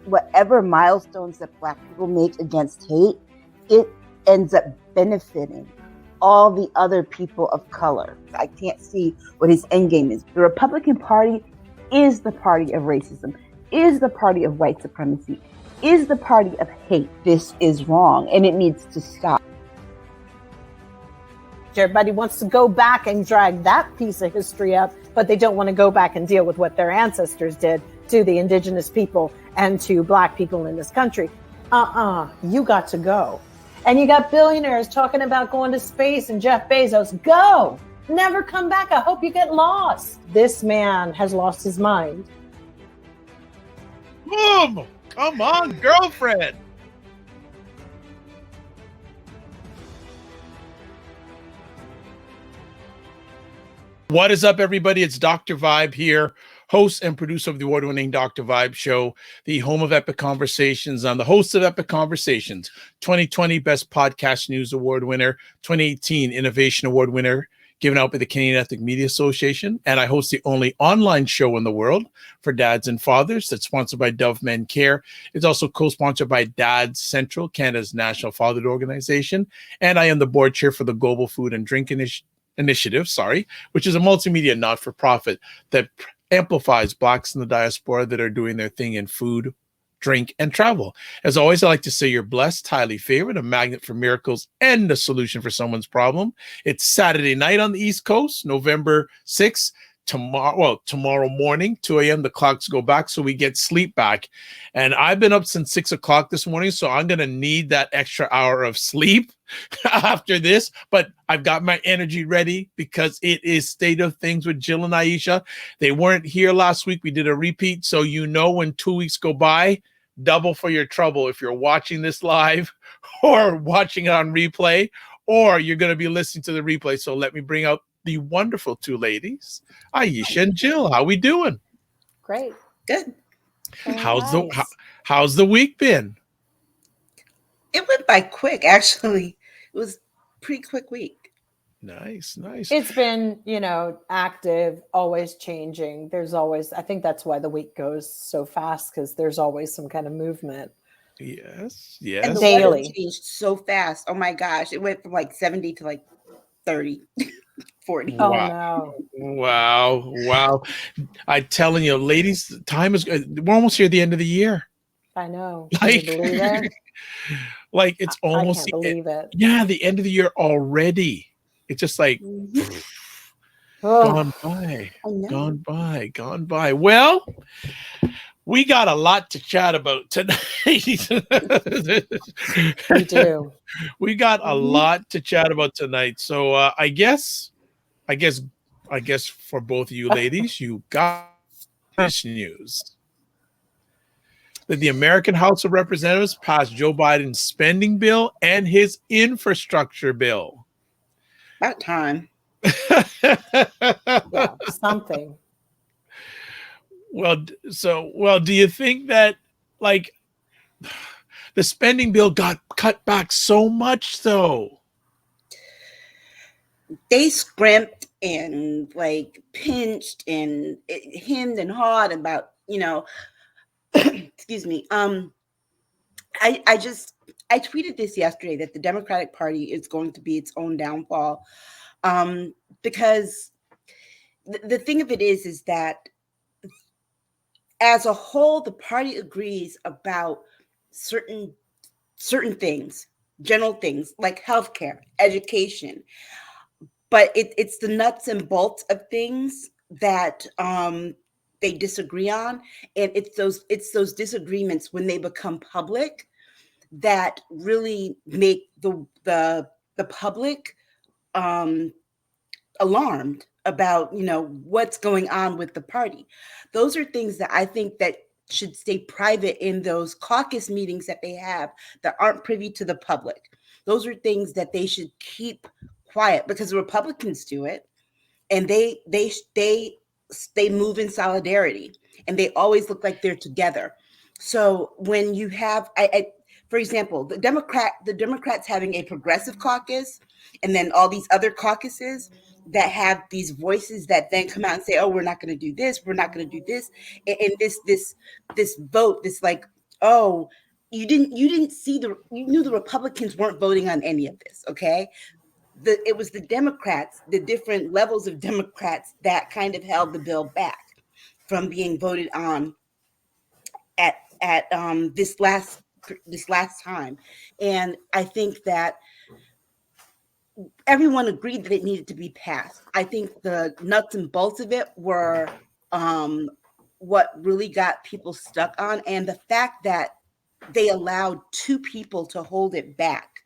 whatever milestones that Black people make against hate, it ends up benefiting all the other people of color. I can't see what his end game is. The Republican Party is the party of racism, is the party of white supremacy, is the party of hate. This is wrong, and it needs to stop. Everybody wants to go back and drag that piece of history up, but they don't want to go back and deal with what their ancestors did to the indigenous people and to Black people in this country. You got to go. And you got billionaires talking about going to space and Jeff Bezos. Go! Never come back. I hope you get lost. This man has lost his mind. Boom! Come on, girlfriend! What is up, everybody? It's Dr. Vibe here, host and producer of the award-winning Dr. Vibe Show, the home of Epic Conversations. I'm the host of Epic Conversations, 2020 Best Podcast News Award winner, 2018 Innovation Award winner, given out by the Canadian Ethnic Media Association, and I host the only online show in the world for dads and fathers that's sponsored by Dove Men Care. It's also co-sponsored by Dads Central, Canada's national fatherhood organization, and I am the board chair for the Global Food and Drink Initiative, which is a multimedia not-for-profit that amplifies Blacks in the diaspora that are doing their thing in food, drink, and travel. As always, I like to say you're blessed, highly favored, a magnet for miracles, and a solution for someone's problem. It's Saturday night on the East Coast, November 6th. Tomorrow morning, 2 a.m., the clocks go back, so we get sleep back. And I've been up since 6 o'clock this morning, so I'm going to need that extra hour of sleep after this. But I've got my energy ready because it is State of Things with Jill and Aisha. They weren't here last week. We did a repeat, so you know when 2 weeks go by, double for your trouble if you're watching this live or watching it on replay, or you're going to be listening to the replay. So let me bring out the wonderful two ladies, Aisha and Jill. How we doing? Great. Good. How's the week been? It went by quick, actually. It was a pretty quick week. Nice. It's been, active, always changing. There's always, I think that's why the week goes so fast, because there's always some kind of movement. Yes. And the daily weather changed so fast. Oh my gosh. It went from like 70 to like 30, 40. Oh, wow. no. Wow. I'm telling you, ladies, time is good. We're almost here at the end of the year. I know. Can you believe it? Like it's almost I can't believe it. Yeah, the end of the year already. It's just like gone by. Well, we got a lot to chat about tonight. We do. We got a lot to chat about tonight. So I guess for both of you ladies, you got this news that the American House of Representatives passed Joe Biden's spending bill and his infrastructure bill. About time. Yeah, something. Well, do you think that like the spending bill got cut back so much though? They scrimped and like pinched and hemmed and hawed about, excuse me. I tweeted this yesterday that the Democratic Party is going to be its own downfall. Because the thing of it is that as a whole, the party agrees about certain things, general things like healthcare, education, but it's the nuts and bolts of things that they disagree on, and it's those disagreements when they become public that really make the public alarmed about what's going on with the party. Those are things that I think that should stay private in those caucus meetings that they have that aren't privy to the public. Those are things that they should keep quiet, because the Republicans do it, and they move in solidarity, and they always look like they're together. So when you have, for example, the Democrats having a progressive caucus, and then all these other caucuses that have these voices that then come out and say, "Oh, we're not going to do this. We're not going to do this." And this vote, this like oh, you didn't see you knew the Republicans weren't voting on any of this, okay? It was the Democrats, the different levels of Democrats that kind of held the bill back from being voted on at this last time. And I think that everyone agreed that it needed to be passed. I think the nuts and bolts of it were what really got people stuck on, and the fact that they allowed two people to hold it back,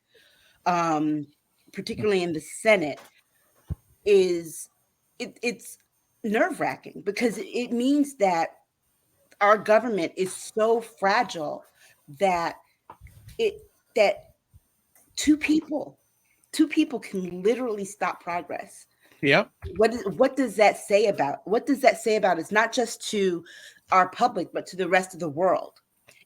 particularly in the Senate, it's nerve-wracking, because it means that our government is so fragile that two people can literally stop progress. Yeah. What does that say about it's not just to our public, but to the rest of the world?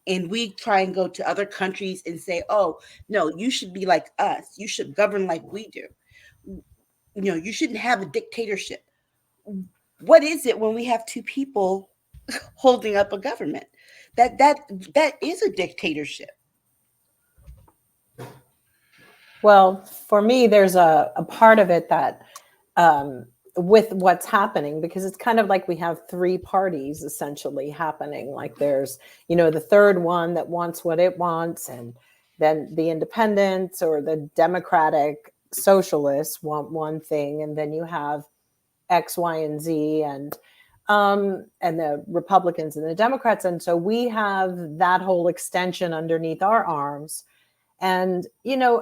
And we try and go to other countries and say, oh, no, you should be like us. You should govern like we do. You shouldn't have a dictatorship. What is it when we have two people holding up a government? That is a dictatorship. Well, for me, there's a part of it that with what's happening, because it's kind of like we have three parties essentially happening. Like there's, the third one that wants what it wants, and then the independents or the Democratic socialists want one thing, and then you have X, Y, and Z, and the Republicans and the Democrats. And so we have that whole extension underneath our arms. And,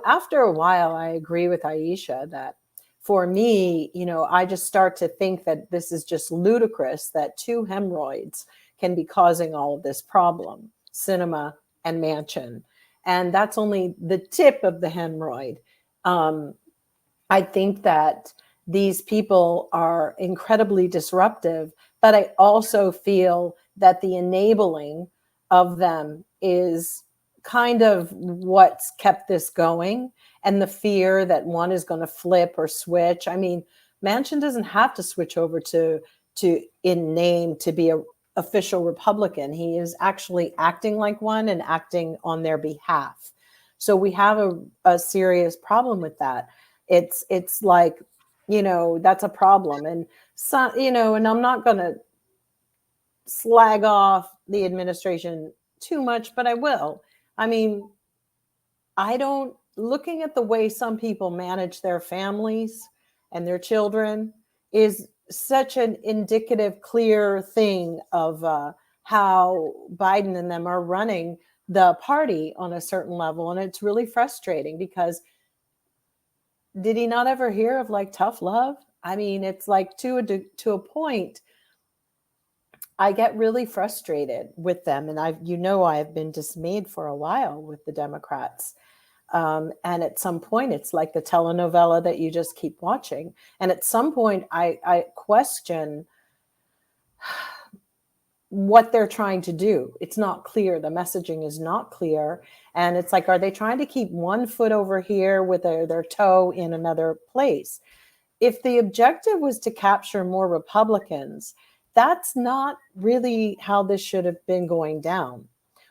after a while, I agree with Aisha that for me, I just start to think that this is just ludicrous that two hemorrhoids can be causing all of this problem, Sinema and Manchin. And that's only the tip of the hemorrhoid. I think that these people are incredibly disruptive, but I also feel that the enabling of them is kind of what's kept this going, and the fear that one is going to flip or switch. I mean, Manchin doesn't have to switch over to in name to be a official Republican. He is actually acting like one and acting on their behalf. So we have a serious problem with that. It's like, that's a problem. And so, and I'm not going to slag off the administration too much, but I will. I mean, looking at the way some people manage their families and their children is such an indicative, clear thing of how Biden and them are running the party on a certain level. And it's really frustrating, because did he not ever hear of like tough love? I mean, it's like to a point, I get really frustrated with them. And I've been dismayed for a while with the Democrats. And at some point, it's like the telenovela that you just keep watching. And at some point, I question what they're trying to do. It's not clear. The messaging is not clear. And it's like, are they trying to keep one foot over here with their toe in another place? If the objective was to capture more Republicans, that's not really how this should have been going down.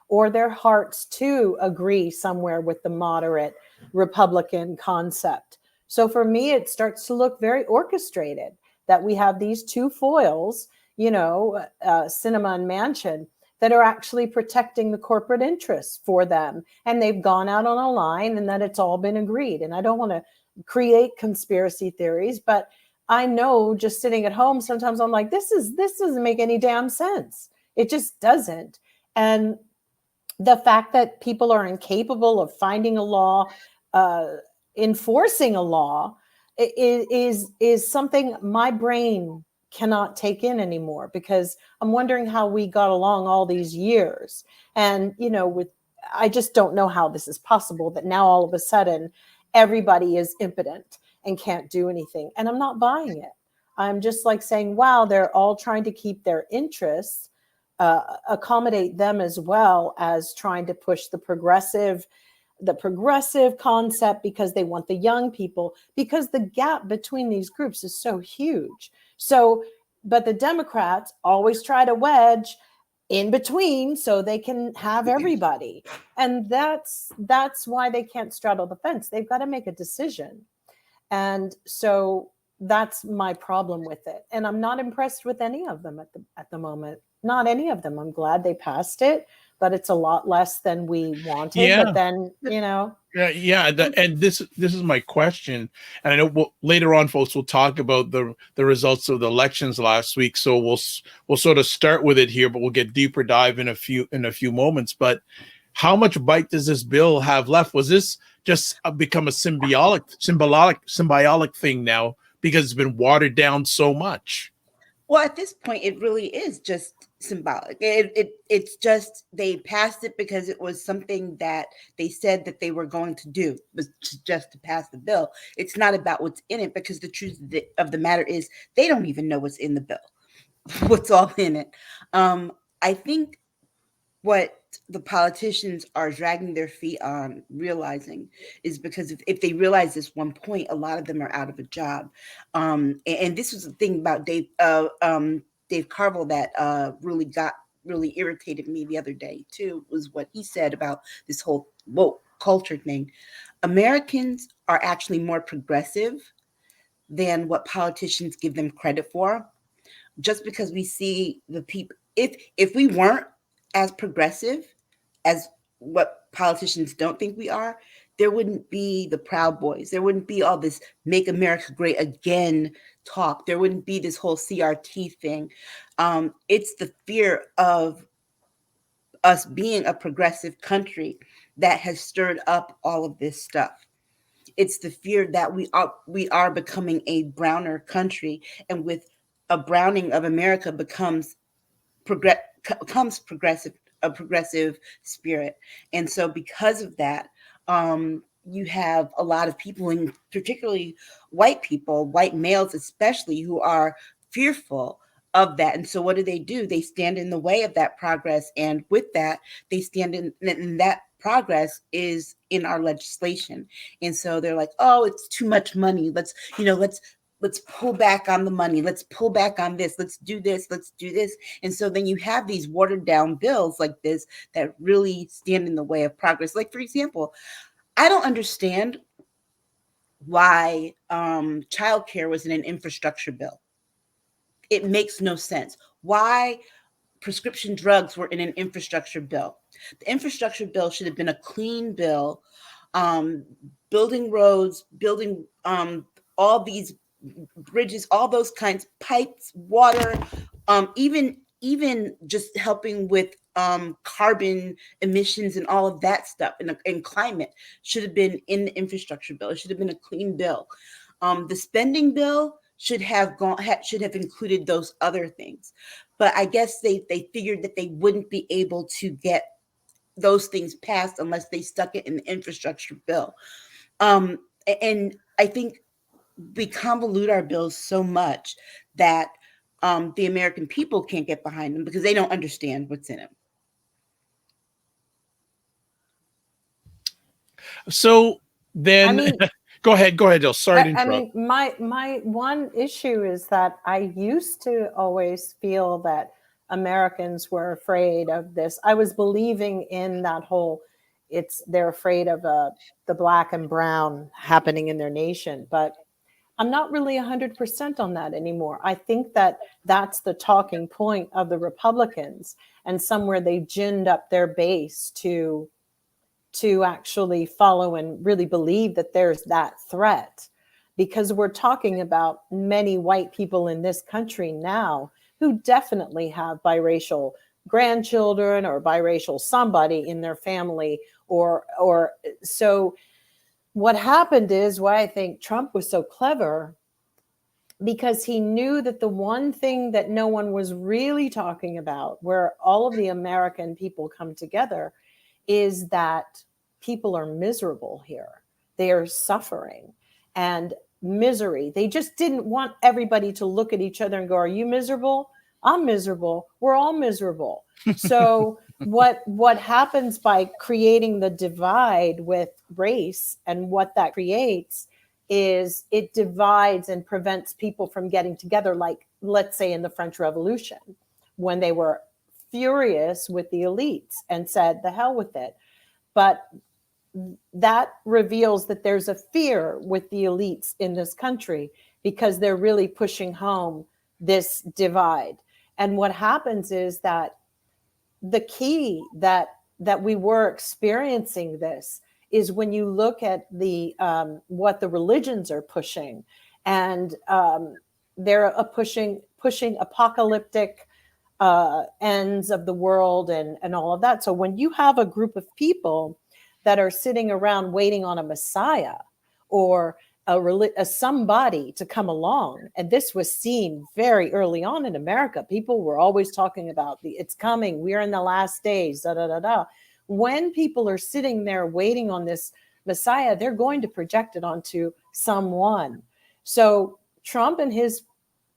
Or their hearts too agree somewhere with the moderate Republican concept. So for me, it starts to look very orchestrated that we have these two foils, Sinema and Manchin, that are actually protecting the corporate interests for them. And they've gone out on a line, and that it's all been agreed. And I don't want to create conspiracy theories, but I know just sitting at home, sometimes I'm like, this doesn't make any damn sense. It just doesn't. And the fact that people are incapable of finding a law, enforcing a law, is something my brain cannot take in anymore, because I'm wondering how we got along all these years. And, I just don't know how this is possible, that now all of a sudden everybody is impotent and can't do anything. And I'm not buying it. I'm just like saying, wow, they're all trying to keep their interests, accommodate them, as well as trying to push the progressive concept, because they want the young people, because the gap between these groups is so huge. So, but the Democrats always try to wedge in between so they can have everybody. And that's why they can't straddle the fence. They've got to make a decision. And so that's my problem with it. And I'm not impressed with any of them at the moment. Not any of them. I'm glad they passed it, but it's a lot less than we wanted. Yeah. But then, you know. Yeah. And this is my question. And I know later on, folks, will talk about the results of the elections last week. So we'll sort of start with it here, but we'll get deeper dive in a few moments. But how much bite does this bill have left? Was this just become a symbiotic thing now because it's been watered down so much? Well, at this point, it really is just symbolic. It's just they passed it because it was something that they said that they were going to do, was just to pass the bill. It's not about what's in it, because the truth of the matter is they don't even know what's in the bill, what's all in it. I think what the politicians are dragging their feet on realizing is because if they realize this one point, a lot of them are out of a job. And this was the thing about Dave Carville that really irritated me the other day too, was what he said about this whole woke culture thing. Americans are actually more progressive than what politicians give them credit for. Just because we see the people, if we weren't as progressive as what politicians don't think we are, there wouldn't be the Proud Boys. There wouldn't be all this Make America Great Again talk. There wouldn't be this whole CRT thing. It's the fear of us being a progressive country that has stirred up all of this stuff. It's the fear that we are becoming a browner country, and with a browning of America becomes a progressive spirit. And so because of that, you have a lot of people, and particularly white people, white males especially, who are fearful of that. And so what do? They stand in the way of that progress. And with that, they stand in that progress is in our legislation. And so they're like, oh, it's too much money. Let's pull back on the money. Let's pull back on this. Let's do this. Let's do this. And so then you have these watered down bills like this that really stand in the way of progress. Like, for example, I don't understand why childcare was in an infrastructure bill. It makes no sense. Why prescription drugs were in an infrastructure bill. The infrastructure bill should have been a clean bill, building roads, building all these bridges, all those kinds, pipes, water, even just helping with carbon emissions and all of that stuff, and climate should have been in the infrastructure bill. It should have been a clean bill. The spending bill should have included those other things, but I guess they figured that they wouldn't be able to get those things passed unless they stuck it in the infrastructure bill. And I think we convolute our bills so much that the American people can't get behind them because they don't understand what's in them. So then, go ahead, Jill. Sorry to interrupt. I mean, my one issue is that I used to always feel that Americans were afraid of this. I was believing in that whole, they're afraid of the black and brown happening in their nation, but I'm not really 100% on that anymore. I think that that's the talking point of the Republicans, and somewhere they ginned up their base to actually follow and really believe that there's that threat, because we're talking about many white people in this country now who definitely have biracial grandchildren or biracial somebody in their family, or so. What happened is why I think Trump was so clever, because he knew that the one thing that no one was really talking about, where all of the American people come together, is that people are miserable here. They are suffering and misery. They just didn't want everybody to look at each other and go, are you miserable? I'm miserable. We're all miserable. So what happens by creating the divide with race, and what that creates is it divides and prevents people from getting together, like, let's say, in the French Revolution, when they were furious with the elites and said, the hell with it. But that reveals that there's a fear with the elites in this country because they're really pushing home this divide. And what happens is that the key that we were experiencing this is when you look at the what the religions are pushing, and they're pushing apocalyptic ends of the world and all of that. So when you have a group of people that are sitting around waiting on a Messiah or a somebody to come along, and this was seen very early on in America. People were always talking about it's coming. We're in the last days. Da da da da. When people are sitting there waiting on this Messiah, they're going to project it onto someone. So Trump and his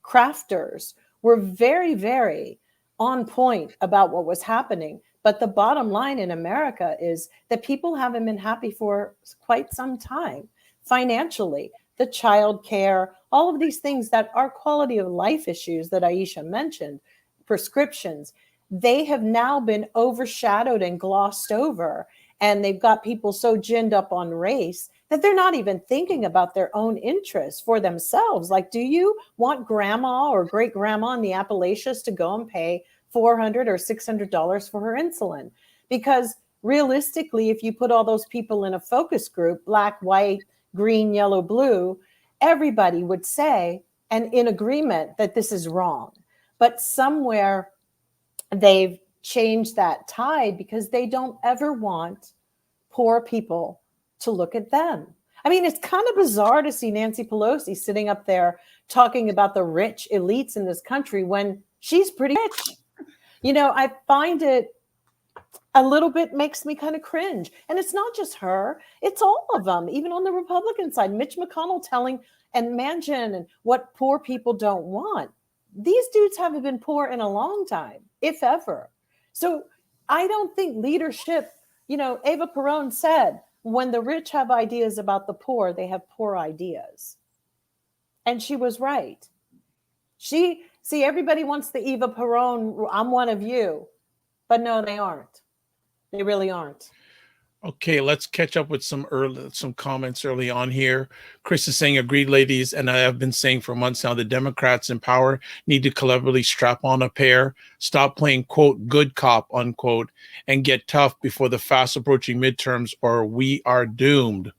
crafters were very, very on point about what was happening. But the bottom line in America is that people haven't been happy for quite some time. Financially, the child care, all of these things that are quality of life issues that Aisha mentioned, prescriptions, they have now been overshadowed and glossed over. And they've got people so ginned up on race that they're not even thinking about their own interests for themselves. Like, do you want grandma or great grandma in the Appalachians to go and pay $400 or $600 for her insulin? Because realistically, if you put all those people in a focus group, black, white, green, yellow, blue, everybody would say, and in agreement, that this is wrong. But somewhere they've changed that tide because they don't ever want poor people to look at them. I mean, it's kind of bizarre to see Nancy Pelosi sitting up there talking about the rich elites in this country when she's pretty rich. You know, I find it a little bit makes me kind of cringe. And it's not just her, it's all of them, even on the Republican side. Mitch McConnell telling, and Manchin, and what poor people don't want. These dudes haven't been poor in a long time, if ever. So I don't think leadership, you know, Eva Peron said, when the rich have ideas about the poor, they have poor ideas. And she was right. See, everybody wants the Eva Peron, I'm one of you. But no, they aren't. They really aren't. Okay, let's catch up with some comments early on here. Chris is saying, agreed, ladies, and I have been saying for months now, the Democrats in power need to collaboratively strap on a pair, stop playing, quote, good cop, unquote, and get tough before the fast approaching midterms, or we are doomed.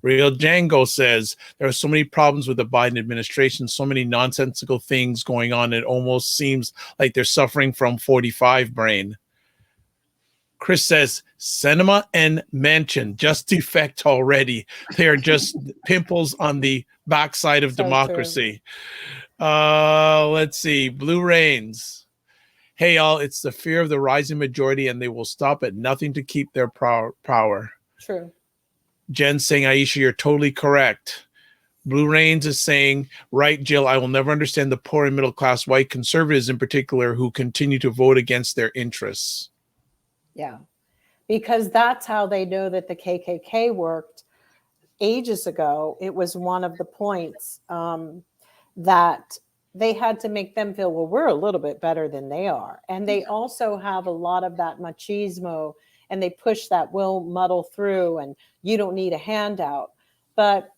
Real Django says, there are so many problems with the Biden administration, so many nonsensical things going on, it almost seems like they're suffering from 45 brain. Chris says, Sinema and Manchin just defect already. They are just pimples on the backside of democracy. Let's see. Blue Rains. Hey, y'all, it's the fear of the rising majority, and they will stop at nothing to keep their power. True. Jen saying, Aisha, you're totally correct. Blue Rains is saying, right, Jill, I will never understand the poor and middle class white conservatives in particular who continue to vote against their interests. Yeah, because that's how they know that the KKK worked ages ago. It was one of the points that they had to make them feel, well, we're a little bit better than they are. And they also have a lot of that machismo, and they push that we'll muddle through and you don't need a handout. But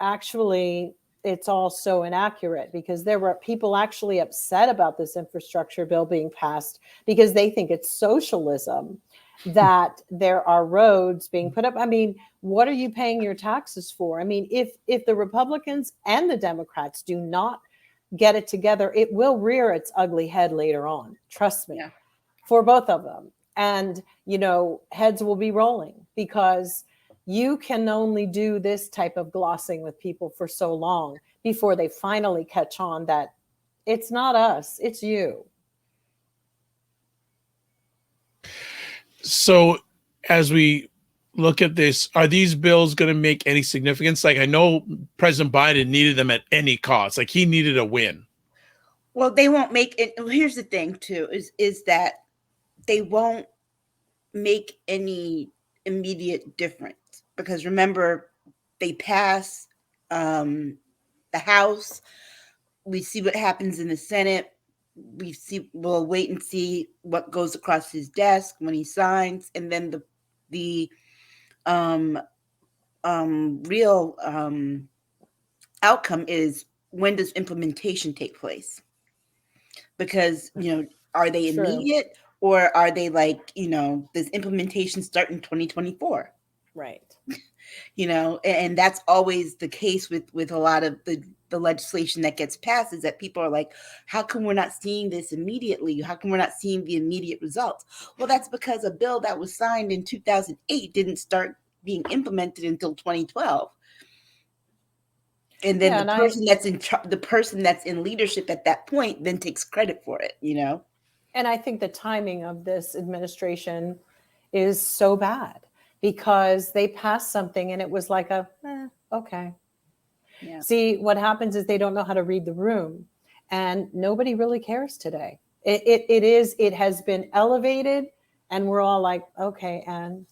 actually, it's all so inaccurate because there were people actually upset about this infrastructure bill being passed because they think it's socialism that there are roads being put up. I mean, what are you paying your taxes for? I mean, if the Republicans and the Democrats do not get it together, it will rear its ugly head later on. Trust me, for both of them. And, you know, heads will be rolling because you can only do this type of glossing with people for so long before they finally catch on that it's not us, it's you. So as we look at this, are these bills going to make any significance? Like, I know President Biden needed them at any cost. Like, he needed a win. Well, they won't make it. Here's the thing, too, is that they won't make any immediate difference. Because remember, they pass the House. We see what happens in the Senate. we'll wait and see what goes across his desk when he signs, and then the real outcome is, when does implementation take place? Because, are they immediate, or are they like, does implementation start in 2024? Right. And that's always the case with a lot of the legislation that gets passed, is that people are like, how come we're not seeing this immediately? How come we're not seeing the immediate results? Well, that's because a bill that was signed in 2008 didn't start being implemented until 2012. And then the person that's in leadership at that point then takes credit for it, And I think the timing of this administration is so bad, because they passed something and it was like okay. Yeah. See, what happens is they don't know how to read the room, and nobody really cares today. It has been elevated, and we're all like, okay. And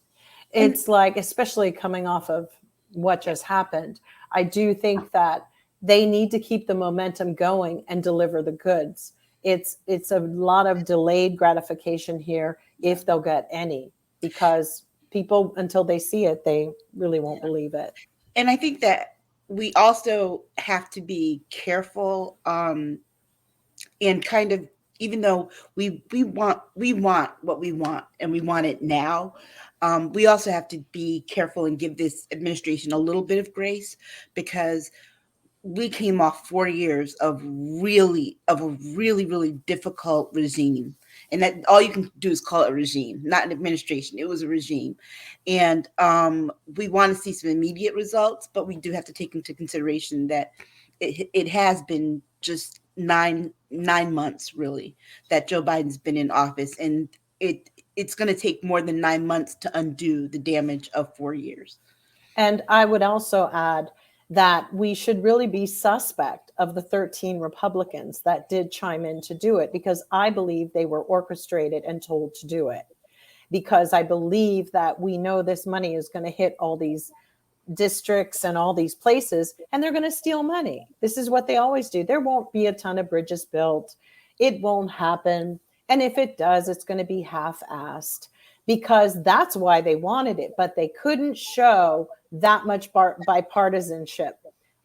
it's like, especially coming off of what just happened, I do think that they need to keep the momentum going and deliver the goods. It's a lot of delayed gratification here, if they'll get any, because people, until they see it, they really won't believe it. And I think that we also have to be careful, and kind of, even though we want what we want, and we want it now, we also have to be careful and give this administration a little bit of grace, because we came off 4 years of a really, really difficult regime. And that all you can do is call it a regime, not an administration. It was a regime. And we want to see some immediate results, but we do have to take into consideration that it has been just nine months, really, that Joe Biden's been in office. And it's going to take more than 9 months to undo the damage of 4 years. And I would also add that we should really be suspect of the 13 Republicans that did chime in to do it, because I believe they were orchestrated and told to do it. Because I believe that we know this money is going to hit all these districts and all these places, and they're going to steal money. This is what they always do. There won't be a ton of bridges built. It won't happen. And if it does, it's going to be half-assed, because that's why they wanted it, but they couldn't show that much bipartisanship.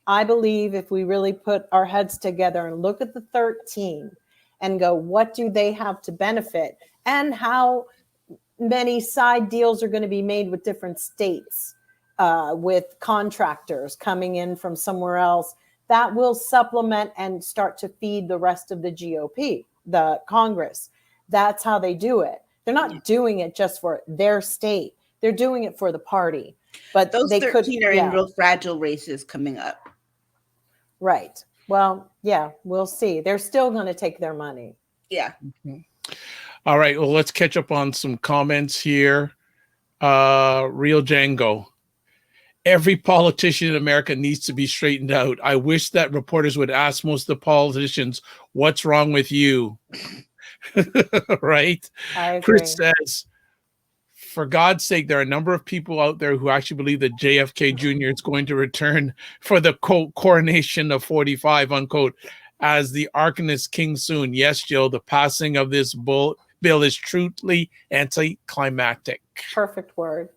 I believe if we really put our heads together and look at the 13 and go, what do they have to benefit, and how many side deals are going to be made with different states, with contractors coming in from somewhere else, that will supplement and start to feed the rest of the GOP, the Congress. That's how they do it. They're not doing it just for their state. They're doing it for the party. But those they 13 are in real fragile races coming up. Right. Well, yeah, we'll see. They're still going to take their money. Yeah. Okay. All right. Well, let's catch up on some comments here. Real Django. Every politician in America needs to be straightened out. I wish that reporters would ask most of the politicians, what's wrong with you? Right? I agree. Chris says, for God's sake, there are a number of people out there who actually believe that JFK Jr. is going to return for the quote coronation of 45, unquote, as the Arkanist king soon. Yes, Jill, the passing of this bill is truly anticlimactic. Perfect word.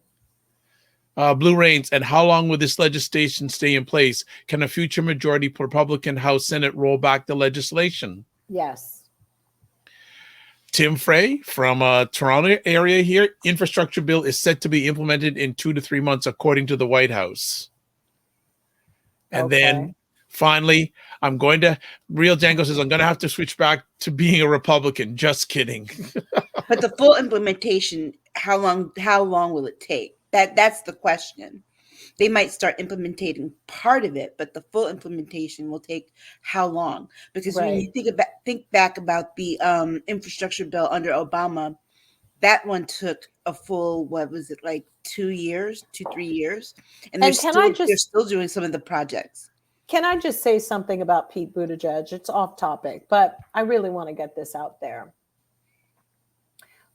Blue Rains, and how long will this legislation stay in place? Can a future majority Republican House Senate roll back the legislation? Yes. Tim Frey from Toronto area here. Infrastructure bill is set to be implemented in 2 to 3 months, according to the White House. And then finally, Real Django says, I'm going to have to switch back to being a Republican. Just kidding. But the full implementation, how long will it take? That's the question. They might start implementing part of it, but the full implementation will take how long? Because when you think back about the infrastructure bill under Obama, that one took a full, what was it, like 2 years, 3 years? And they're still doing some of the projects. Can I just say something about Pete Buttigieg? It's off topic, but I really want to get this out there.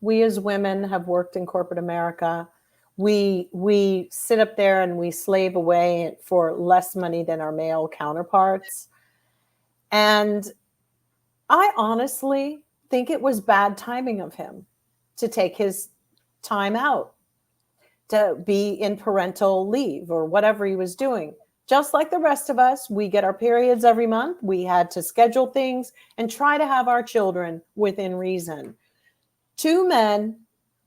We as women have worked in corporate America. We sit up there and we slave away for less money than our male counterparts. And I honestly think it was bad timing of him to take his time out, to be in parental leave or whatever he was doing. Just like the rest of us, we get our periods every month. We had to schedule things and try to have our children within reason. 2 men,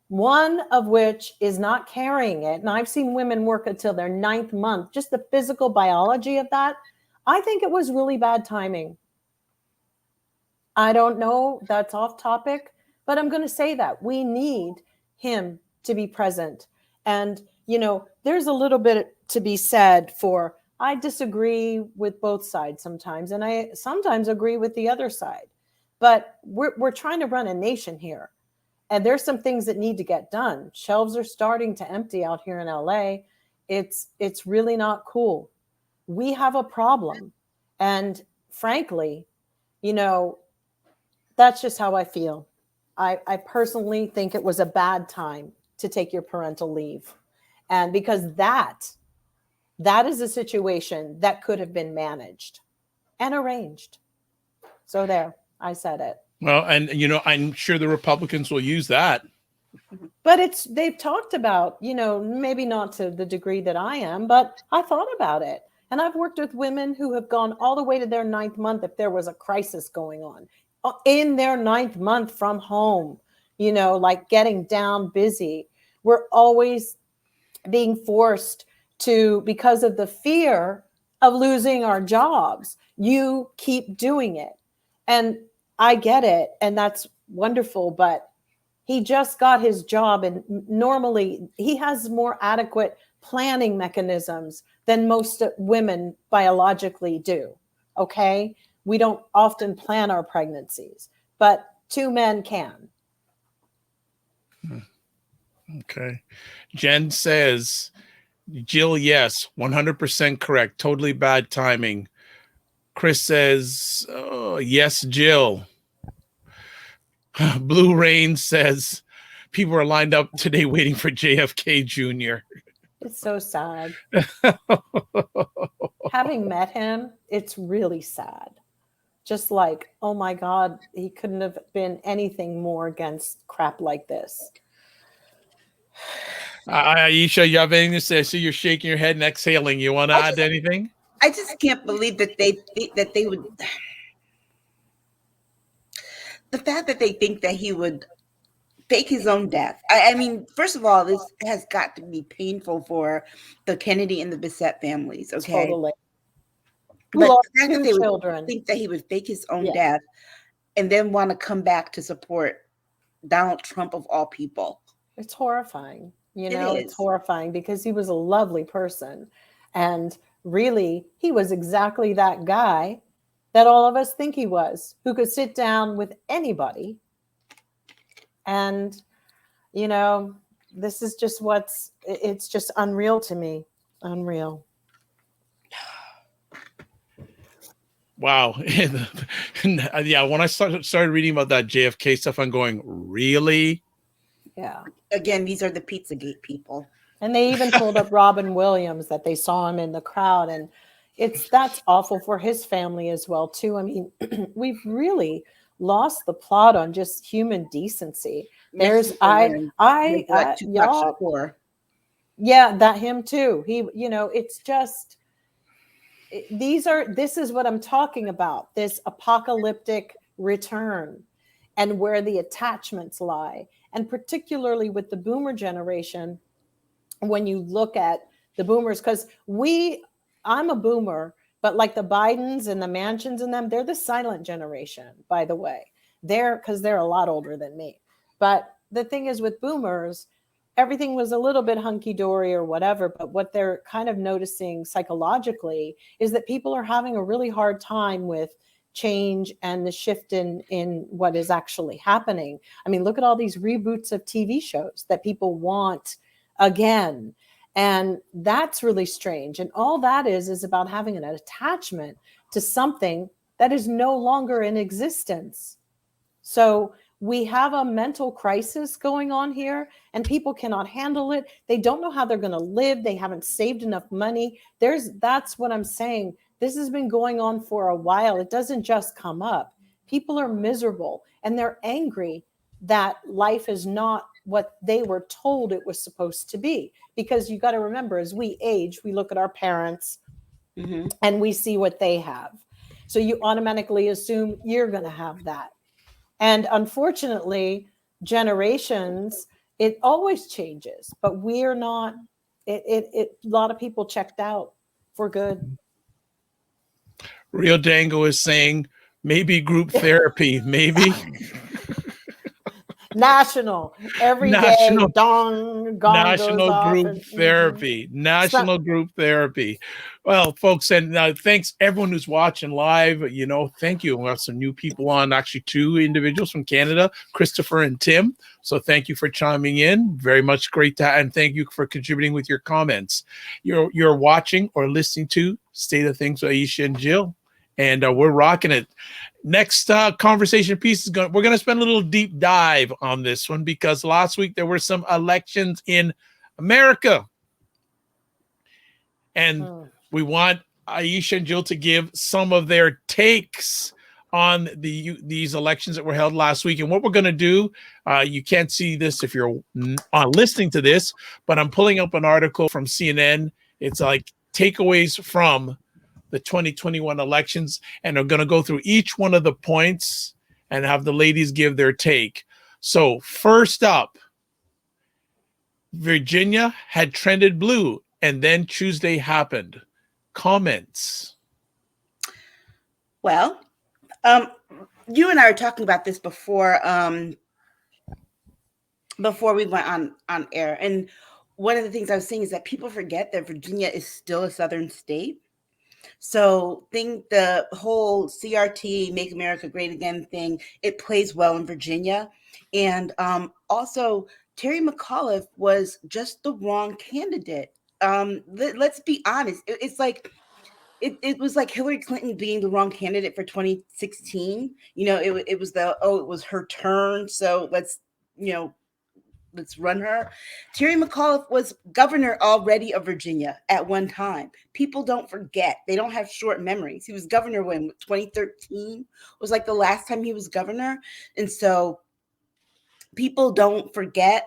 one of which is not carrying it. And I've seen women work until their 9th month, just the physical biology of that. I think it was really bad timing. I don't know, that's off topic, but I'm going to say that we need him to be present. And, you know, there's a little bit to be said for, I disagree with both sides sometimes, and I sometimes agree with the other side. But we're trying to run a nation here. And there's some things that need to get done. Shelves are starting to empty out here in LA. It's really not cool. We have a problem. And frankly, you know, that's just how I feel. I personally think it was a bad time to take your parental leave. And because that is a situation that could have been managed and arranged. So there, I said it. Well, and you know, I'm sure the Republicans will use that. But they've talked about, you know, maybe not to the degree that I am, but I thought about it. And I've worked with women who have gone all the way to their 9th month if there was a crisis going on. In their 9th month from home, you know, like getting down busy. We're always being forced to, because of the fear of losing our jobs, you keep doing it. And I get it. And that's wonderful. But he just got his job. And normally he has more adequate planning mechanisms than most women biologically do. Okay. We don't often plan our pregnancies, but 2 men can. Okay. Jen says, Jill, yes, 100% correct. Totally bad timing. Chris says, oh, yes, Jill. Blue Rain says, people are lined up today waiting for JFK Jr. It's so sad. Having met him, it's really sad. Just like, oh my God, he couldn't have been anything more against crap like this. Aisha, you have anything to say? I see you're shaking your head and exhaling. You want to add anything? I just can't believe that they would. The fact that they think that he would fake his own death. I mean, first of all, this has got to be painful for the Kennedy and the Bissett families. Okay, Totally. but Lost the fact that 2 they would children. think that he would fake his own death and then want to come back to support Donald Trump of all people. It's horrifying. You know, it's horrifying because he was a lovely person. And really, he was exactly that guy that all of us think he was, who could sit down with anybody. And, you know, this is just it's just unreal to me. Unreal. Wow. Yeah, when I started reading about that JFK stuff, I'm going, really? Yeah. Again, these are the Pizzagate people. And they even told up Robin Williams that they saw him in the crowd. And that's awful for his family as well, too. I mean, we've really lost the plot on just human decency. There's y'all. Yeah, that him too. He, you know, it's just this is what I'm talking about, this apocalyptic return and where the attachments lie. And particularly with the boomer generation, when you look at the boomers, because I'm a boomer, but like the Bidens and the Mansions and them, they're the silent generation, by the way. Because they're a lot older than me. But the thing is with boomers, everything was a little bit hunky-dory or whatever, but what they're kind of noticing psychologically is that people are having a really hard time with change and the shift in what is actually happening. I mean, look at all these reboots of TV shows that people want again. And that's really strange. And all that is about having an attachment to something that is no longer in existence. So we have a mental crisis going on here and people cannot handle it. They don't know how they're going to live. They haven't saved enough money. That's what I'm saying. This has been going on for a while. It doesn't just come up. People are miserable and they're angry that life is not what they were told it was supposed to be. Because you got to remember, as we age, we look at our parents and we see what they have. So you automatically assume you're going to have that. And unfortunately, generations, it always changes, but we're not, a lot of people checked out for good. Rio Dango is saying maybe group therapy, maybe. National, every National, day, gong goes national off. group And, therapy, national group therapy. Well, folks, and thanks everyone who's watching live. You know, thank you. We have some new people on, actually 2 individuals from Canada, Christopher and Tim. So thank you for chiming in. Very much great to, and thank you for contributing with your comments. You're watching or listening to State of Things with Aisha and Jill, and we're rocking it. Next conversation piece is we're going to spend a little deep dive on this one, because last week there were some elections in America, and we want Aisha and Jill to give some of their takes on these elections that were held last week. And what we're going to do, you can't see this if you're listening to this, but I'm pulling up an article from CNN. It's like takeaways from the 2021 elections, and I'm going to go through each one of the points and have the ladies give their take. So first up, Virginia had trended blue, and then Tuesday happened. Comments? Well, you and I were talking about this before we went on air, and one of the things I was saying is that people forget that Virginia is still a southern state. So think the whole CRT, Make America Great Again thing, it plays well in Virginia. And also, Terry McAuliffe was just the wrong candidate. Let's be honest. It's like, it was like Hillary Clinton being the wrong candidate for 2016. You know, it was it was her turn. So let's run her. Terry McAuliffe was governor already of Virginia at one time. People don't forget. They don't have short memories. He was governor when 2013 was like the last time he was governor. And so people don't forget.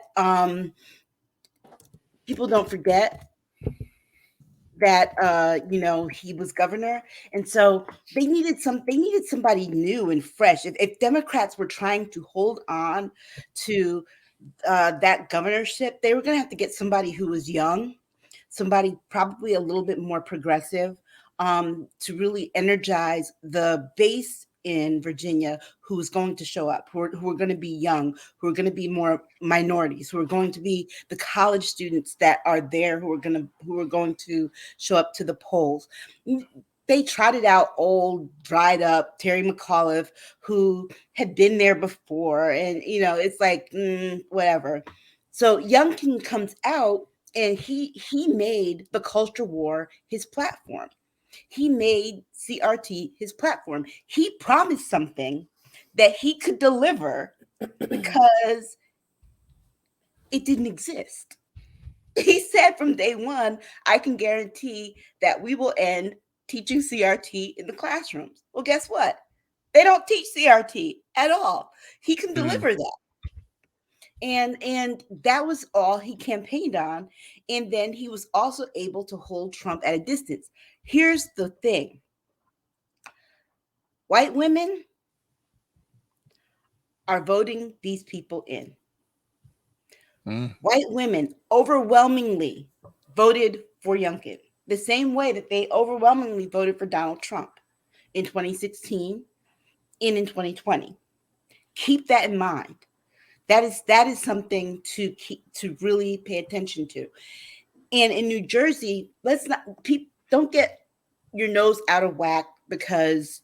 People don't forget that he was governor. And so they needed somebody new and fresh. If Democrats were trying to hold on to that governorship, they were going to have to get somebody who was young, somebody probably a little bit more progressive, to really energize the base in Virginia who is going to show up, who are going to be young, who are going to be more minorities, who are going to be the college students that are there, who are going to show up to the polls. They trotted out old, dried up Terry McAuliffe, who had been there before. And, it's like, whatever. So Youngkin comes out, and he made the culture war his platform. He made CRT his platform. He promised something that he could deliver because it didn't exist. He said from day one, I can guarantee that we will end teaching CRT in the classrooms. Well, guess what? They don't teach CRT at all. He can deliver that. And that was all he campaigned on. And then he was also able to hold Trump at a distance. Here's the thing. White women are voting these people in. White women overwhelmingly voted for Youngkin, the same way that they overwhelmingly voted for Donald Trump in 2016 and in 2020. Keep that in mind. That is something to really pay attention to. And in New Jersey, don't get your nose out of whack because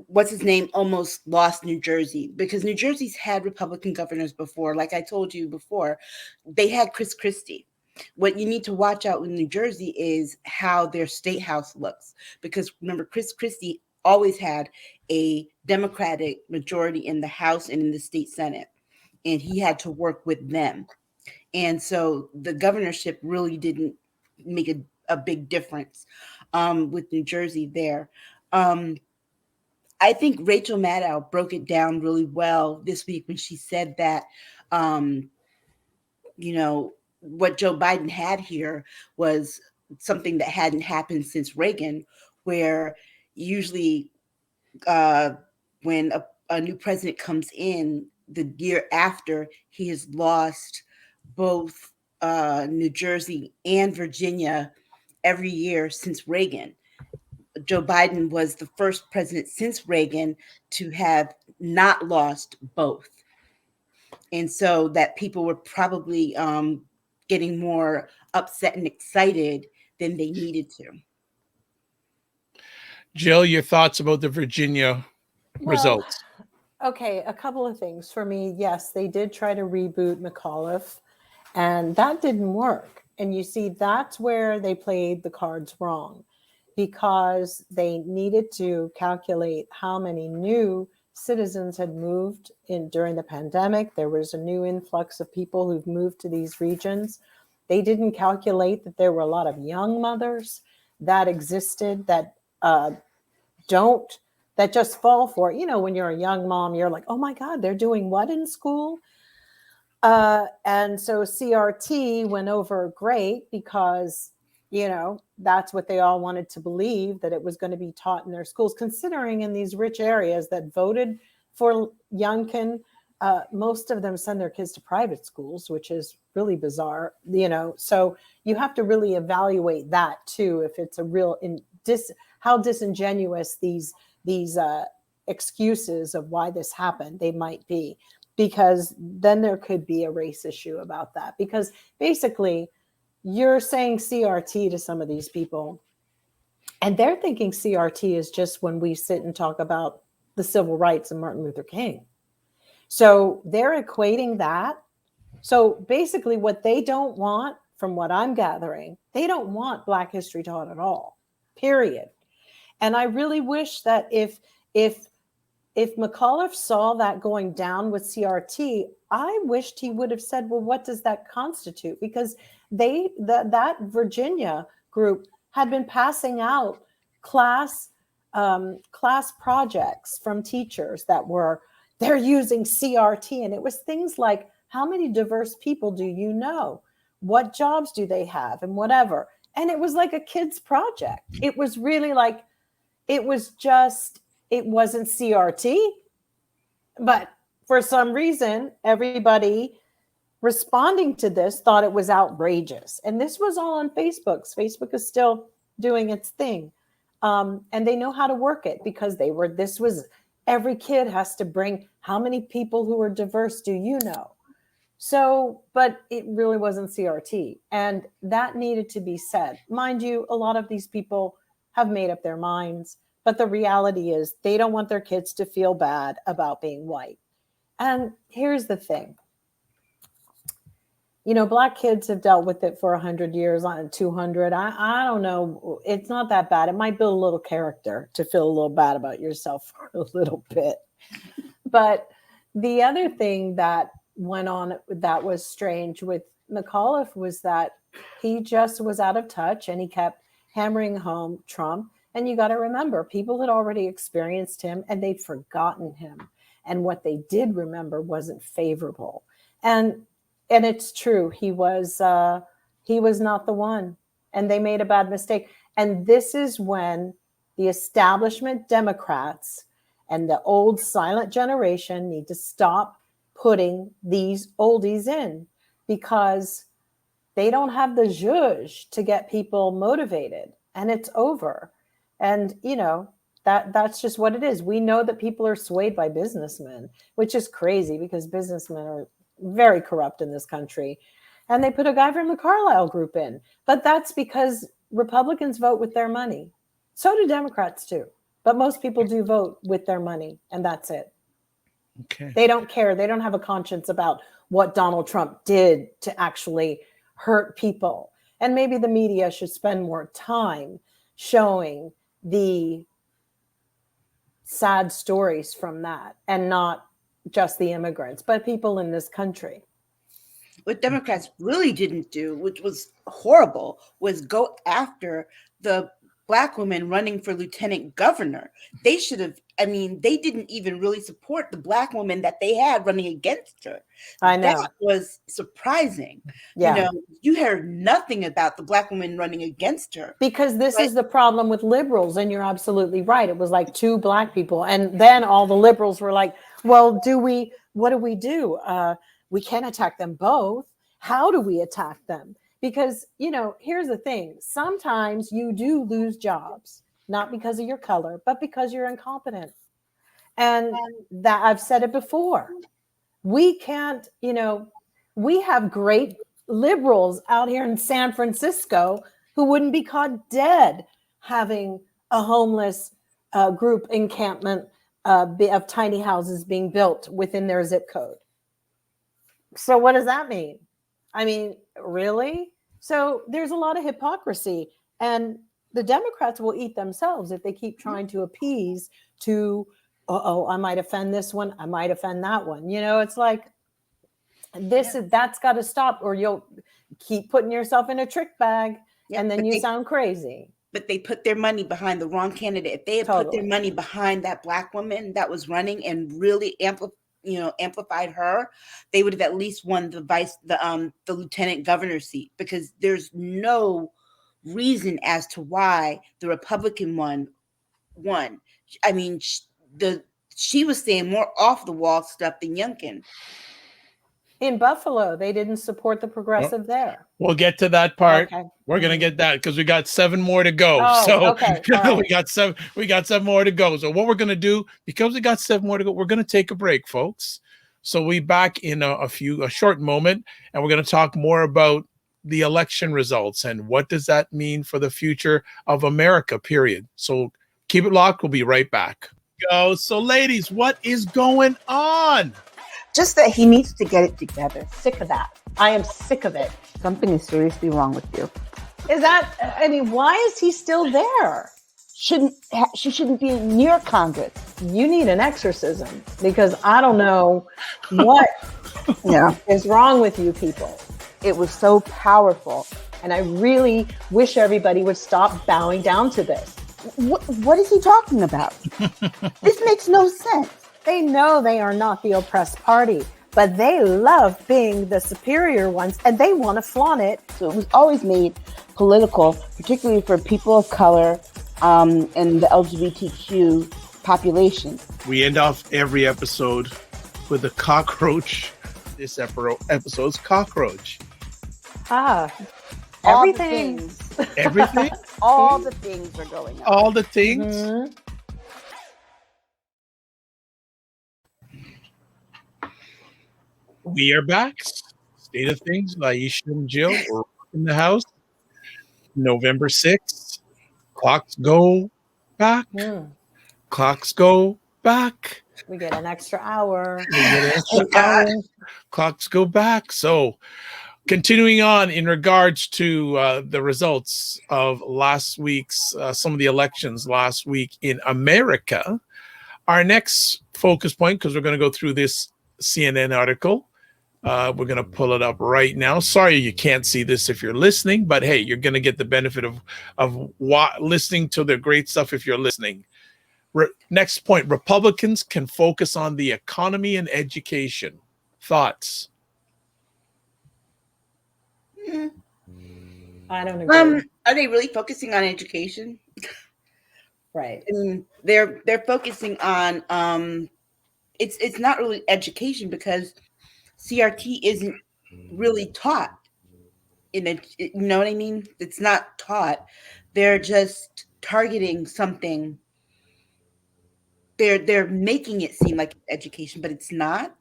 what's his name almost lost New Jersey, because New Jersey's had Republican governors before. Like I told you before, they had Chris Christie. What you need to watch out in New Jersey is how their state house looks, because remember, Chris Christie always had a Democratic majority in the House and in the state Senate, and he had to work with them. And so the governorship really didn't make a big difference with New Jersey there. I think Rachel Maddow broke it down really well this week when she said that, you know, what Joe Biden had here was something that hadn't happened since Reagan, where usually when a new president comes in the year after, he has lost both New Jersey and Virginia every year since Reagan. Joe Biden was the first president since Reagan to have not lost both. And so that people were probably getting more upset and excited than they needed to. Jill, your thoughts about the Virginia results? Okay, a couple of things. For me, yes, they did try to reboot McAuliffe, and that didn't work. And you see, that's where they played the cards wrong, because they needed to calculate how many new citizens had moved in during the pandemic. There was a new influx of people who've moved to these regions. They didn't calculate that there were a lot of young mothers that existed that that just fall for it. You know, when you're a young mom, you're like, oh my God, they're doing what in school? And so CRT went over great because, you know, that's what they all wanted to believe, that it was going to be taught in their schools, considering in these rich areas that voted for Youngkin, most of them send their kids to private schools, which is really bizarre, you know. So you have to really evaluate that too, if it's a real how disingenuous these excuses of why this happened they might be, because then there could be a race issue about that. Because basically you're saying CRT to some of these people, and they're thinking CRT is just when we sit and talk about the civil rights of Martin Luther King. So they're equating that. So basically what they don't want, from what I'm gathering, they don't want Black history taught at all, period. And I really wish that if McAuliffe saw that going down with CRT, I wished he would have said, well, what does that constitute? Because that Virginia group had been passing out class projects from teachers they're using CRT. And it was things like, how many diverse people do you know? What jobs do they have? And whatever. And it was like a kid's project. It was really like, it wasn't CRT, but for some reason, everybody responding to this thought it was outrageous. And this was all on Facebook. Facebook is still doing its thing. And they know how to work it, because every kid has to bring, how many people who are diverse do you know? So, but it really wasn't CRT. And that needed to be said. Mind you, a lot of these people have made up their minds, but the reality is they don't want their kids to feel bad about being white. And here's the thing. You know, Black kids have dealt with it for 100 years, 200. I don't know. It's not that bad. It might build a little character to feel a little bad about yourself for a little bit. But the other thing that went on that was strange with McAuliffe was that he just was out of touch, and he kept hammering home Trump. And you got to remember, people had already experienced him and they'd forgotten him. And what they did remember wasn't favorable. And it's true. He was not the one, and they made a bad mistake. And this is when the establishment Democrats and the old silent generation need to stop putting these oldies in, because they don't have the zhuzh to get people motivated, and it's over. And, you know, that's just what it is. We know that people are swayed by businessmen, which is crazy, because businessmen are very corrupt in this country. And they put a guy from the Carlyle Group in. But that's because Republicans vote with their money. So do Democrats too. But most people do vote with their money, and that's it. Okay. They don't care. They don't have a conscience about what Donald Trump did to actually hurt people. And maybe the media should spend more time showing the sad stories from that, and not just the immigrants, but people in this country. What Democrats really didn't do, which was horrible, was go after the Black women running for lieutenant governor. They should have, I mean, they didn't even really support the Black woman that they had running against her. I know. That was surprising. Yeah. You know, you heard nothing about the Black woman running against her. Because this is the problem with liberals, and you're absolutely right. It was like 2 Black people. And then all the liberals were like, well, what do? We can't attack them both. How do we attack them? Because, you know, here's the thing. Sometimes you do lose jobs, not because of your color, but because you're incompetent. And that I've said it before. We can't, you know, we have great liberals out here in San Francisco who wouldn't be caught dead having a homeless group encampment of tiny houses being built within their zip code. So what does that mean? I mean, really? So there's a lot of hypocrisy, and the Democrats will eat themselves if they keep trying to appease to, I might offend this one, I might offend that one. You know, it's like that's got to stop, or you'll keep putting yourself in a trick bag, and then you sound crazy. But they put their money behind the wrong candidate. If they had put their money behind that Black woman that was running and really amplified her, they would have at least won the lieutenant governor seat, because there's no reason as to why the Republican one won. I mean, she was saying more off the wall stuff than Youngkin. In Buffalo, they didn't support the progressive there. We'll get to that part. Okay. We're gonna get that because we got 7 more to go. Oh, so okay. Right. we got 7 more to go. So what we're gonna do, because we got 7 more to go, we're gonna take a break, folks. So we back in a short moment, and we're gonna talk more about the election results and what does that mean for the future of America, period. So keep it locked. We'll be right back. Go. So ladies, what is going on? Just that he needs to get it together. Sick of that. I am sick of it. Something is seriously wrong with you. Is that, I mean, why is he still there? She shouldn't be near Congress. You need an exorcism, because I don't know what is wrong with you people. It was so powerful. And I really wish everybody would stop bowing down to this. What is he talking about? This makes no sense. They know they are not the oppressed party, but they love being the superior ones, and they want to flaunt it. So it was always made political, particularly for people of color and the LGBTQ population. We end off every episode with a cockroach. This episode's cockroach. Everything. Everything? All the things are going on. All the things? Mm-hmm. We are back. State of Things, Aisha and Jill. We're in the house. November 6th. Clocks go back. Clocks go back. We get an extra hour. Clocks go back. So continuing on in regards to the results of last week's, some of the elections last week in America, our next focus point, because we're going to go through this CNN article, we're going to pull it up right now. Sorry you can't see this if you're listening, but hey, you're going to get the benefit of listening to the great stuff if you're listening. Next point, Republicans can focus on the economy and education. Thoughts? I don't agree. Are they really focusing on education? Right. And they're focusing on it's not really education, because CRT isn't really taught in it. You know what I mean? It's not taught. They're just targeting something. They're making it seem like education, but it's not.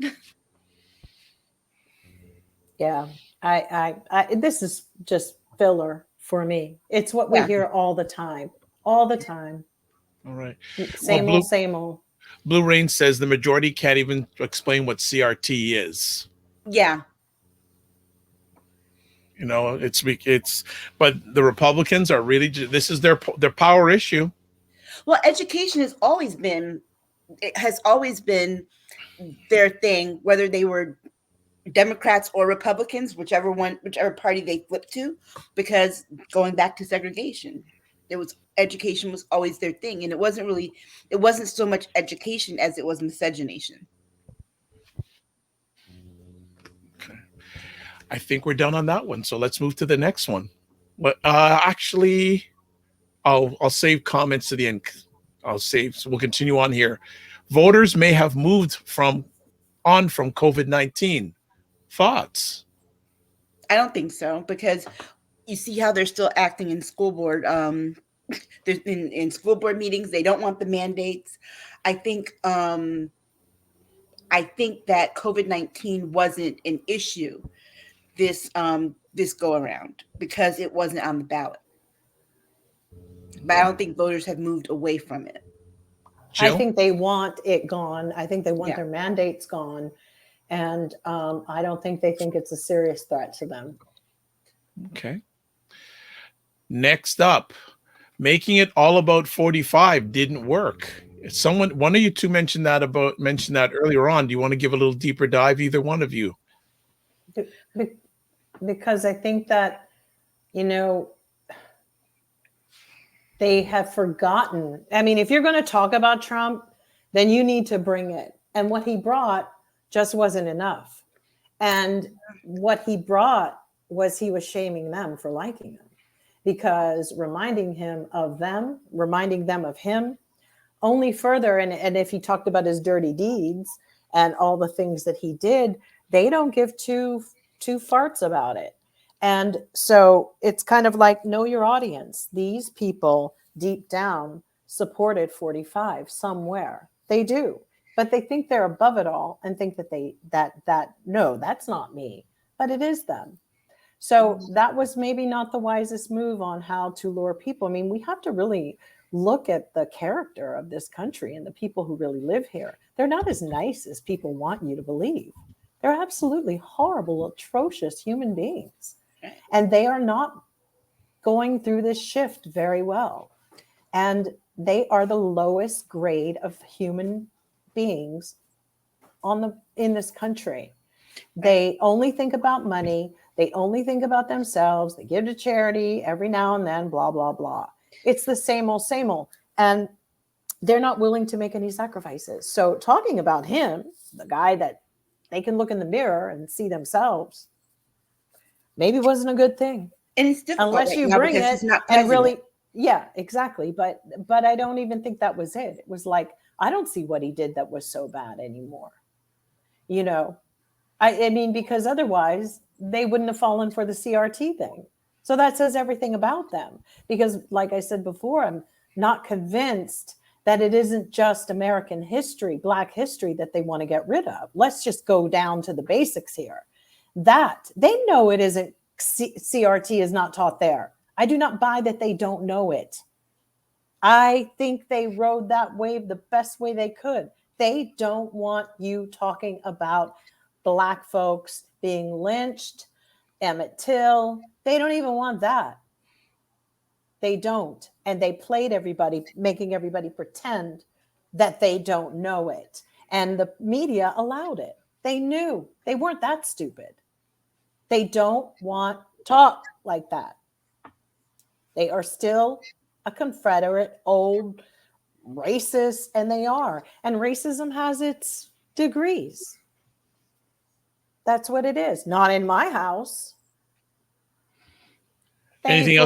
Yeah. I this is just filler for me. It's what we hear all the time. All the time. All right. Same old. Blue Rain says the majority can't even explain what CRT is. Yeah. You know, but the Republicans are really, this is their power issue. Well, education has always been their thing, whether they were Democrats or Republicans, whichever party they flip to, because going back to segregation, Education was always their thing, and it wasn't so much education as it was miscegenation. Okay. I think we're done on that one. So let's move to the next one. But actually, I'll save comments to the end. So we'll continue on here. Voters may have moved from COVID-19. Thoughts? I don't think so, because you see how they're still acting in school board. In school board meetings, they don't want the mandates. I think that COVID-19 wasn't an issue this go around because it wasn't on the ballot. But I don't think voters have moved away from it. Jill? I think they want it gone. I think they want Yeah. their mandates gone. And I don't think they think it's a serious threat to them. Okay. Next up, making it all about 45 didn't work. One of you two mentioned that earlier on. Do you want to give a little deeper dive, either one of you? Because I think that, they have forgotten. I mean, if you're going to talk about Trump, then you need to bring it. And what he brought just wasn't enough. And what he brought was he was shaming them for liking him, because reminding them of him only further. And if he talked about his dirty deeds and all the things that he did, they don't give two farts about it. And so it's kind of like, know your audience. These people deep down supported 45 somewhere. They do, but they think they're above it all and think that no, that's not me, but it is them. So that was maybe not the wisest move on how to lure people. I mean, we have to really look at the character of this country and the people who really live here. They're not as nice as people want you to believe. They're absolutely horrible, atrocious human beings. And they are not going through this shift very well. And they are the lowest grade of human beings in this country. They only think about money. They only think about themselves. They give to charity every now and then, blah, blah, blah. It's the same old, same old. And they're not willing to make any sacrifices. So talking about him, the guy that they can look in the mirror and see themselves, maybe wasn't a good thing. And it's difficult unless you bring it and really, yeah, exactly. But I don't even think that was it. It was like, I don't see what he did that was so bad anymore. I mean, because otherwise they wouldn't have fallen for the CRT thing. So that says everything about them. Because like I said before, I'm not convinced that it isn't just American history, Black history that they want to get rid of. Let's just go down to the basics here. That they know it isn't, CRT is not taught there. I do not buy that they don't know it. I think they rode that wave the best way they could. They don't want you talking about Black folks being lynched, Emmett Till. They don't even want that. They don't. And they played everybody, making everybody pretend that they don't know it. And the media allowed it. They knew. They weren't that stupid. They don't want talk like that. They are still a Confederate, old racist, and they are. And racism has its degrees. That's what it is. Not in my house. Anything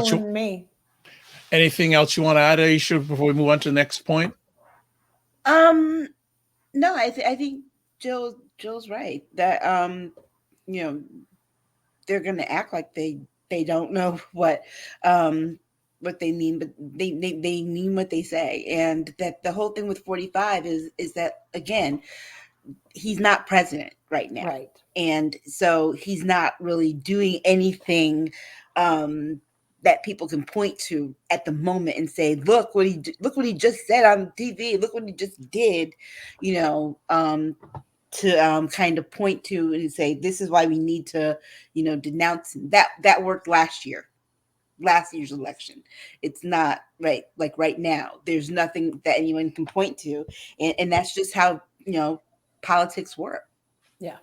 else you want to add, Aisha, before we move on to the next point? No, I think Jill's right that they're going to act like they don't know what they mean, but they mean what they say. And that the whole thing with 45 is that, again, he's not president right now. Right. And so he's not really doing anything that people can point to at the moment and say, look what he just said on TV. Look what he just did, to kind of point to and say, this is why we need to, denounce him. That worked last year's election. It's not right. Like right now, there's nothing that anyone can point to. And that's just how, politics work. Yeah.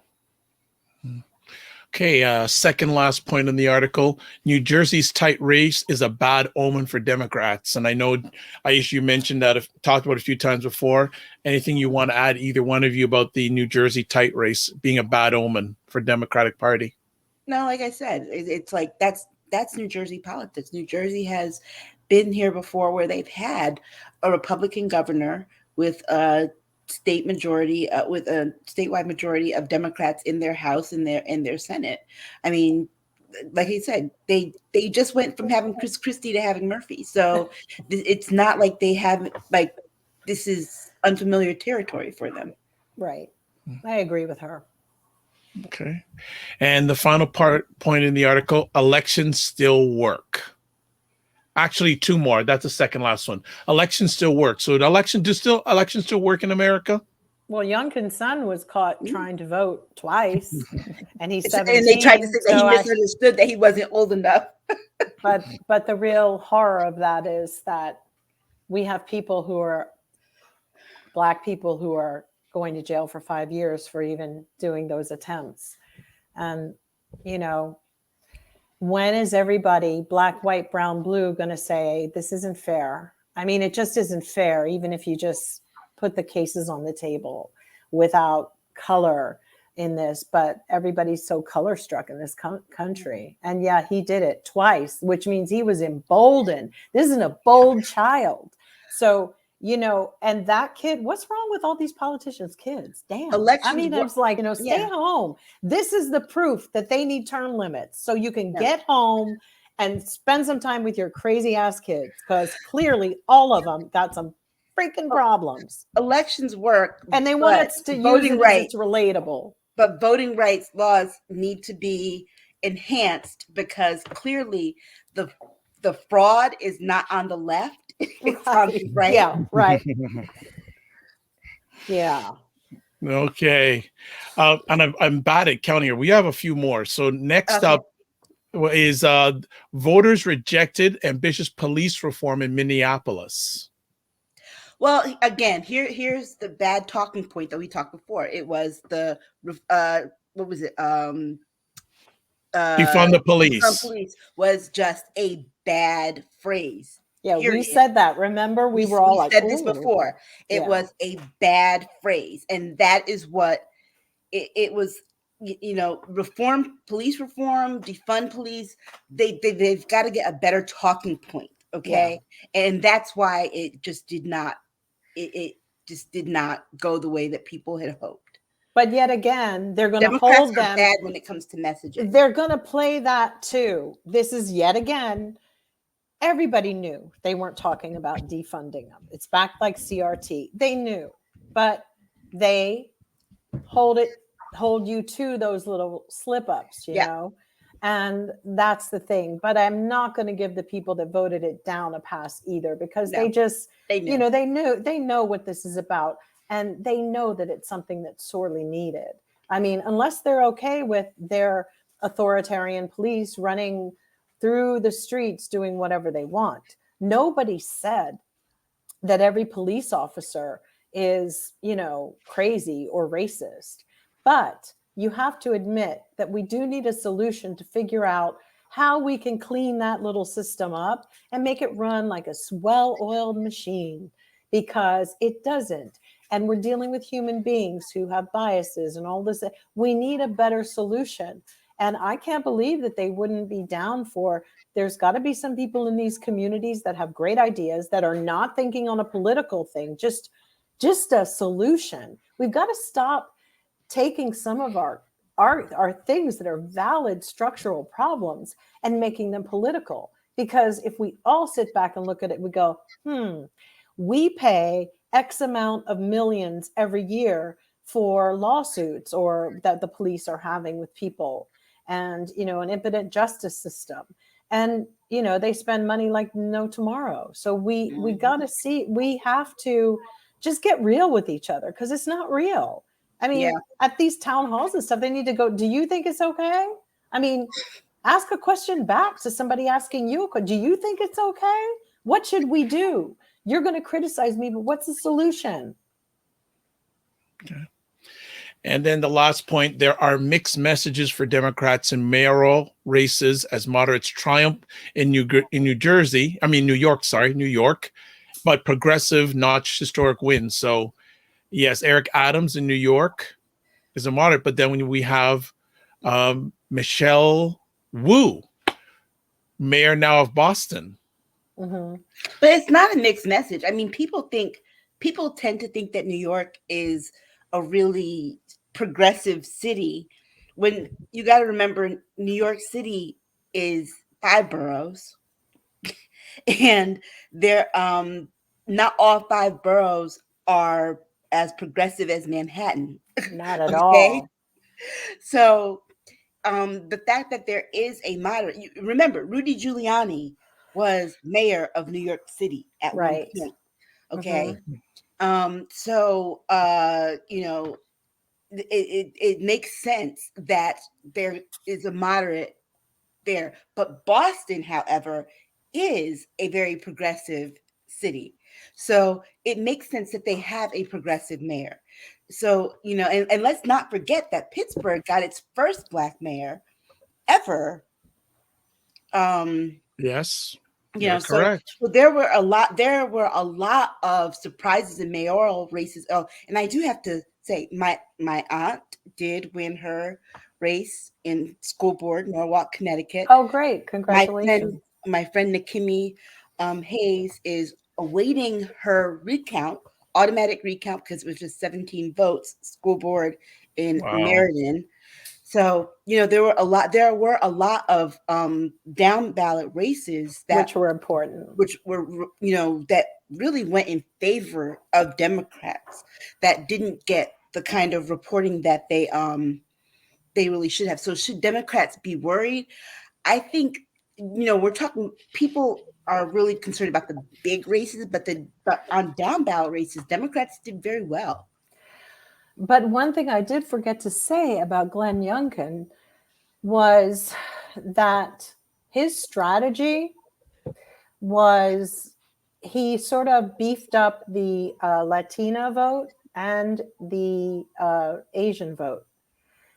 Okay, second last point in the article. New Jersey's tight race is a bad omen for Democrats. And I know, Aisha, you mentioned that, talked about it a few times before. Anything you want to add, either one of you, about the New Jersey tight race being a bad omen for Democratic Party? No, like I said, it's like that's New Jersey politics. New Jersey has been here before, where they've had a Republican governor with a state majority, with a statewide majority of Democrats in their House and their Senate. I mean, like I said, they just went from having Chris Christie to having Murphy. So it's not like they haven't, like, this is unfamiliar territory for them. Right. I agree with her. Okay. And the final point in the article, elections still work. Actually, two more. That's the second last one. Elections still work. So elections still work in America? Well, Youngkin's son was caught trying to vote twice, and he's 17. And they tried to say that he misunderstood, that he wasn't old enough. but the real horror of that is that we have people who are Black people who are going to jail for 5 years for even doing those attempts. And, you know, when is everybody, Black, white, brown, blue, going to say, this isn't fair? I mean, it just isn't fair, even if you just put the cases on the table without color in this. But everybody's so color struck in this country. And yeah, he did it twice, which means he was emboldened. This is a bold child. So, you know, and that kid, what's wrong with all these politicians' kids? Damn. I mean, it's like, you know, stay home. This is the proof that they need term limits. So you can get home and spend some time with your crazy ass kids, because clearly all of them got some freaking problems. Elections work. And they want us to use it as it's relatable. But voting rights laws need to be enhanced, because clearly the fraud is not on the left. It's on the right. Yeah, right. Yeah. Okay. And I'm bad at counting here. We have a few more. So next up is voters rejected ambitious police reform in Minneapolis. Well, again, here's the bad talking point that we talked before. It was the what was it? Defund the police. Defund police was just a bad phrase. Yeah, we said that. Remember, we were all like, said this before. It was a bad phrase, and that is what it was. You know, police reform, defund police. They've got to get a better talking point, okay? Yeah. And that's why it just did not. It just did not go the way that people had hoped. But yet again, they're going to hold them. Bad when it comes to messaging. They're going to play that too. This is yet again. Everybody knew they weren't talking about defunding them. It's back like CRT. They knew, but they hold you to those little slip ups, you know, and that's the thing. But I'm not going to give the people that voted it down a pass either, because they know what this is about, and they know that it's something that's sorely needed. I mean, unless they're okay with their authoritarian police running through the streets doing whatever they want. Nobody said that every police officer is, you know, crazy or racist. But you have to admit that we do need a solution to figure out how we can clean that little system up and make it run like a well-oiled machine, because it doesn't. And we're dealing with human beings who have biases and all this. We need a better solution. And I can't believe that they wouldn't be down for, there's got to be some people in these communities that have great ideas, that are not thinking on a political thing, just a solution. We've got to stop taking some of our things that are valid structural problems and making them political. Because if we all sit back and look at it, we go, we pay X amount of millions every year for lawsuits or that the police are having with people, and, you know, an impotent justice system. And, you know, they spend money like no tomorrow. So we got to see, we have to just get real with each other, because it's not real. I mean, at these town halls and stuff, they need to go, do you think it's okay? I mean, ask a question back to somebody asking you, do you think it's okay? What should we do? You're going to criticize me, but what's the solution? Okay. And then the last point, there are mixed messages for Democrats in mayoral races as moderates triumph in New Jersey. I mean, New York, sorry, New York, but progressive notch historic wins. So yes, Eric Adams in New York is a moderate, but then when we have Michelle Wu, mayor now of Boston. Mm-hmm. But it's not a mixed message. I mean, people tend to think that New York is a really progressive city, when you got to remember New York City is 5 boroughs, and they're not all 5 boroughs are as progressive as Manhattan. Not at Okay? all. So the fact that there is a moderate, remember, Rudy Giuliani was mayor of New York City at Right. one point. Okay. Mm-hmm. So you know, it makes sense that there is a moderate there. But Boston, however, is a very progressive city. So it makes sense that they have a progressive mayor. So, you know, and let's not forget that Pittsburgh got its first Black mayor ever. Yes, You know, correct. so there were a lot of surprises in mayoral races. Oh, and I do have to say, my aunt did win her race in school board, Norwalk, Connecticut. Oh, great. Congratulations. My friend Nakimi Hayes is awaiting her recount, automatic recount, because it was just 17 votes, school board in Meriden. So, you know, there were a lot of down ballot races which were important, which were, you know, that really went in favor of Democrats, that didn't get the kind of reporting that they really should have. So should Democrats be worried? I think, you know, people are really concerned about the big races, but on down ballot races, Democrats did very well. But one thing I did forget to say about Glenn Youngkin was that his strategy was he sort of beefed up the Latina vote and the Asian vote.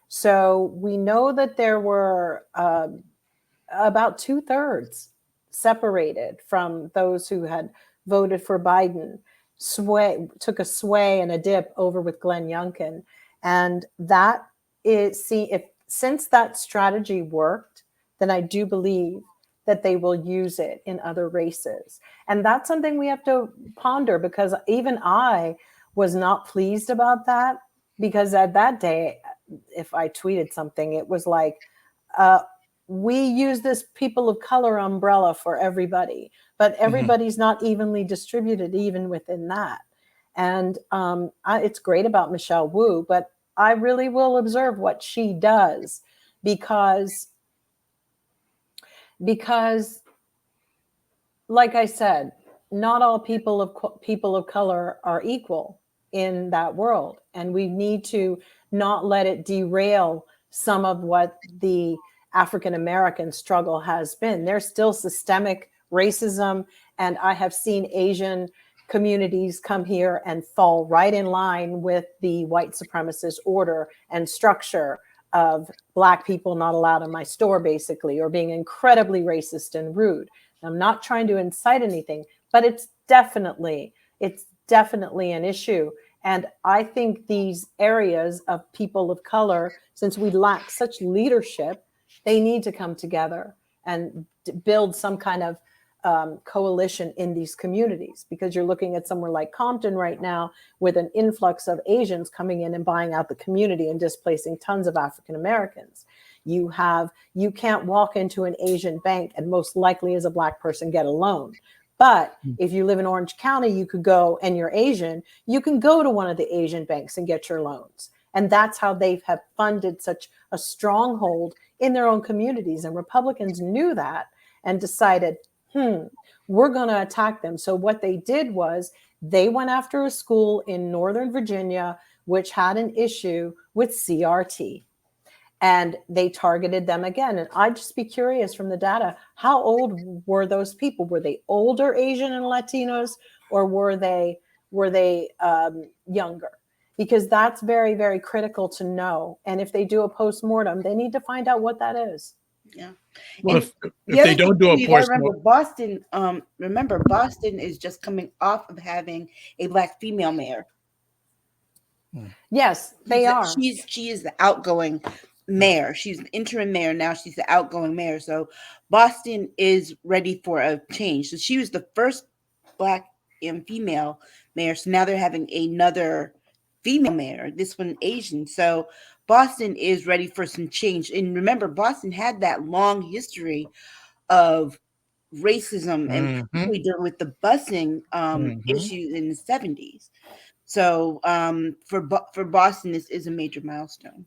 So we know that there were about 2/3 separated from those who had voted for Biden, took a sway and a dip over with Glenn Youngkin. And that is, since that strategy worked, then I do believe that they will use it in other races. And that's something we have to ponder, because even I was not pleased about that, because at that day, if I tweeted something, it was like, we use this people of color umbrella for everybody, but everybody's not evenly distributed even within that. And it's great about Michelle Wu, but I really will observe what she does, because like I said, not all people of color are equal in that world. And we need to not let it derail some of what the African-American struggle has been. There's still systemic racism, and I have seen Asian communities come here and fall right in line with the white supremacist order and structure of Black people not allowed in my store, basically, or being incredibly racist and rude. I'm not trying to incite anything, but it's definitely an issue. And I think these areas of people of color, since we lack such leadership, they need to come together and build some kind of coalition in these communities, because you're looking at somewhere like Compton right now with an influx of Asians coming in and buying out the community and displacing tons of African Americans. You can't walk into an Asian bank and most likely as a Black person get a loan. But if you live in Orange County, you could go, and you're Asian, you can go to one of the Asian banks and get your loans. And that's how they have funded such a stronghold in their own communities. And Republicans knew that and decided, we're going to attack them. So what they did was they went after a school in Northern Virginia, which had an issue with CRT. And they targeted them again. And I'd just be curious from the data, how old were those people? Were they older Asian and Latinos, or were they younger? because that's very, very critical to know. And if they do a post-mortem, they need to find out what that is. Yeah. Well, And if they don't do a you gotta post-mortem, remember Boston is just coming off of having a Black female mayor. Yes, they are. She is the outgoing mayor. She's an interim mayor now. She's the outgoing mayor. So Boston is ready for a change. So she was the first Black and female mayor. So now they're having another female mayor. This one Asian. So Boston is ready for some change. And remember, Boston had that long history of racism and particularly dealing with the busing issues in the 70s. So for Boston, this is a major milestone.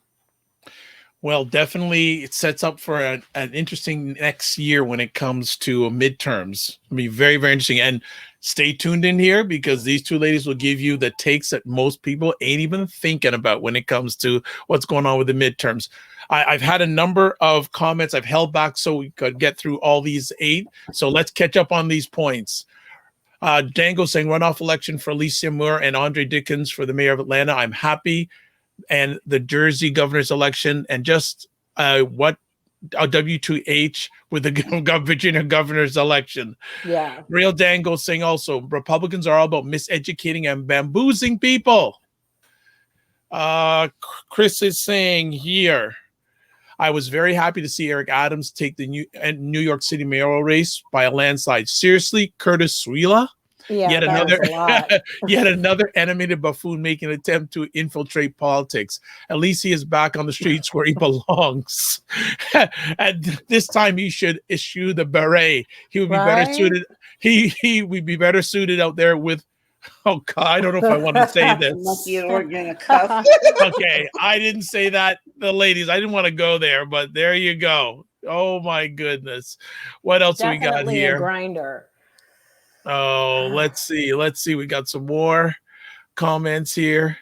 well, definitely it sets up for an interesting next year when it comes to midterms. It'll be very, very interesting. And stay tuned in here because these two ladies will give you the takes that most people ain't even thinking about when it comes to what's going on with the midterms. I've had a number of comments. I've held back so we could get through all these 8. So let's catch up on these points. Dango saying runoff election for Alicia Moore and Andre Dickens for the mayor of Atlanta. I'm happy. And the Jersey governor's election, and just what a W2H with the Virginia governor's election. Yeah. Real Dango saying also Republicans are all about miseducating and bamboozling people. Chris is saying here, I was very happy to see Eric Adams take the New York City mayoral race by a landslide. Seriously, Curtis Srila? Yeah, yet another animated buffoon making an attempt to infiltrate politics. At least he is back on the streets where he belongs. And this time he should issue the beret. He would be better suited. He would be better suited out there with. Oh God, I don't know if I want to say this. Okay, I didn't say that. The ladies, I didn't want to go there, but there you go. Oh my goodness, what else do we got here? A grinder. Oh, let's see. We got some more comments here.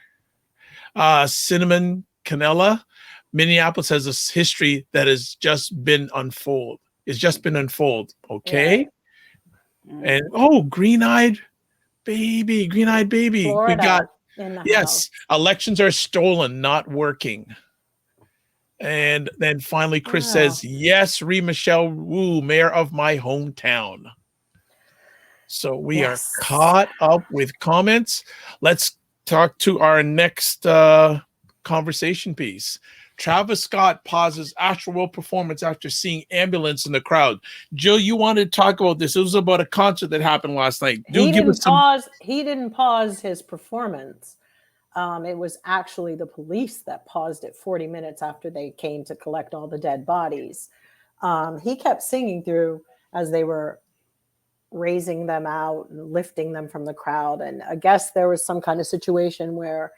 Cinnamon Canella. Minneapolis has a history that has just been unfold. It's just been unfold. Okay. Yeah. And green-eyed baby. Florida, we got house. Elections are stolen, not working. And then finally Chris says, yes, Michelle Wu, mayor of my hometown. So we are caught up with comments. Let's talk to our next conversation piece. Travis Scott pauses Astroworld performance after seeing ambulance in the crowd. Jill, you wanted to talk about this. It was about a concert that happened last night. He didn't pause his performance. It was actually the police that paused it 40 minutes after they came to collect all the dead bodies. He kept singing through as they were raising them out and lifting them from the crowd. And I guess there was some kind of situation where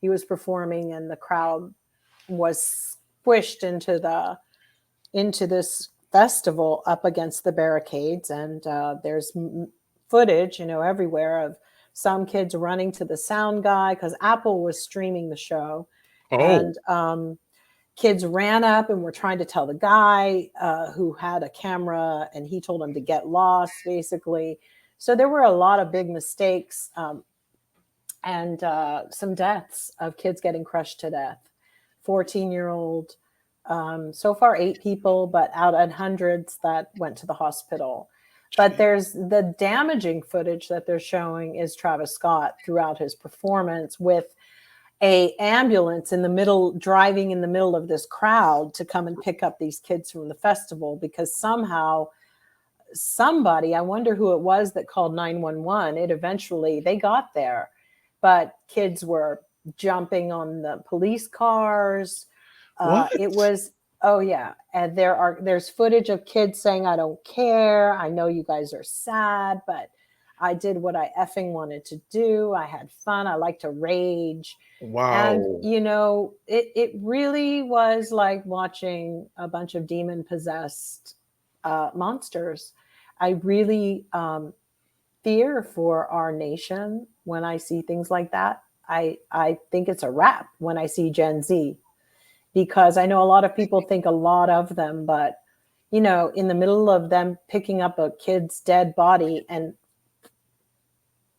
he was performing and the crowd was squished into this festival up against the barricades. And there's footage, everywhere of some kids running to the sound guy because Apple was streaming the show. And kids ran up and were trying to tell the guy who had a camera, and he told them to get lost, basically. So there were a lot of big mistakes and some deaths of kids getting crushed to death. 14-year-old, so far 8 people, but out of hundreds that went to the hospital. But there's the damaging footage that they're showing is Travis Scott throughout his performance with a ambulance driving in the middle of this crowd to come and pick up these kids from the festival, because somehow somebody, I wonder who it was that called 911, they got there, but kids were jumping on the police cars. And there's footage of kids saying, I don't care. I know you guys are sad, but I did what I effing wanted to do. I had fun. I like to rage. Wow. And, it really was like watching a bunch of demon-possessed monsters. I really fear for our nation when I see things like that. I think it's a wrap when I see Gen Z, because I know a lot of people think a lot of them, but, in the middle of them picking up a kid's dead body and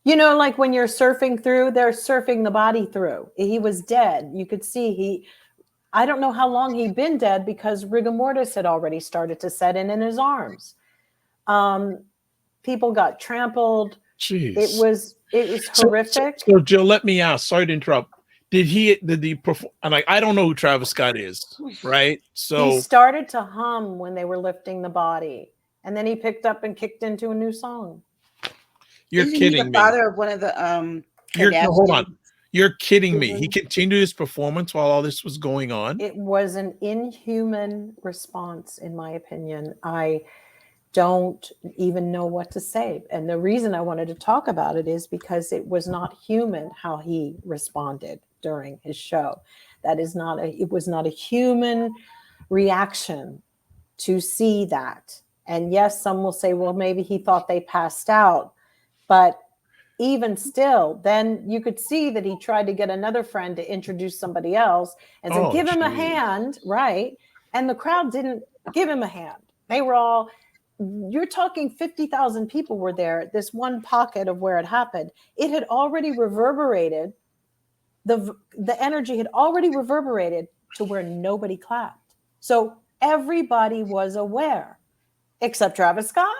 You know, like when you're surfing through, they're surfing the body through. He was dead. You could see I don't know how long he'd been dead because rigor mortis had already started to set in his arms. People got trampled. Jeez. It was horrific. So Jill, let me ask, sorry to interrupt. Did he perform? I'm like, I don't know who Travis Scott is, right? So he started to hum when they were lifting the body, and then he picked up and kicked into a new song. You're Isn't kidding he the me. father of one of the Hold on. You're kidding me. He continued his performance while all this was going on. It was an inhuman response, in my opinion. I don't even know what to say. And the reason I wanted to talk about it is because it was not human how he responded during his show. It was not a human reaction to see that. And yes, some will say, well, maybe he thought they passed out. But even still, then you could see that he tried to get another friend to introduce somebody else and said, give him a hand, right? And the crowd didn't give him a hand. They were all, you're talking 50,000 people were there, this one pocket of where it happened. It had already reverberated, the energy had already reverberated to where nobody clapped. So everybody was aware, except Travis Scott.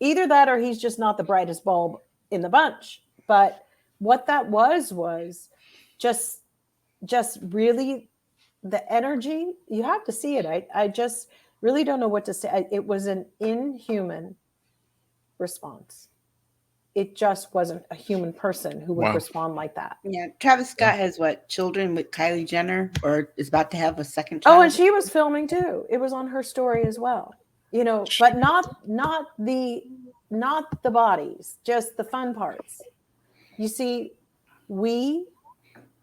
Either that or he's just not the brightest bulb in the bunch. But what that was just really the energy. You have to see it. I just really don't know what to say. It was an inhuman response. It just wasn't a human person who would respond like that. Yeah, Travis Scott has children with Kylie Jenner, or is about to have a second child. Oh, and she was filming too. It was on her story as well. You know, but not the bodies, just the fun parts. You see, we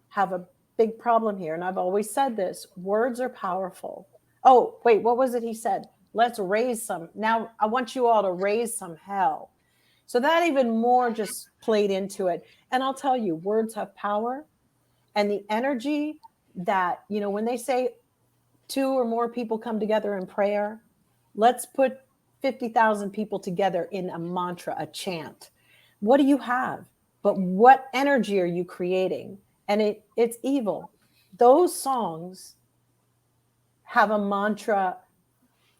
have a big problem here, and I've always said this: words are powerful. Oh, wait, what was it he said? Let's raise some. Now I want you all to raise some hell. So that even more just played into it. And I'll tell you, words have power, and the energy that, you know, when they say 2 or more people come together in prayer, let's put 50,000 people together in a mantra, a chant. What do you have? But what energy are you creating? And it's evil. Those songs have a mantra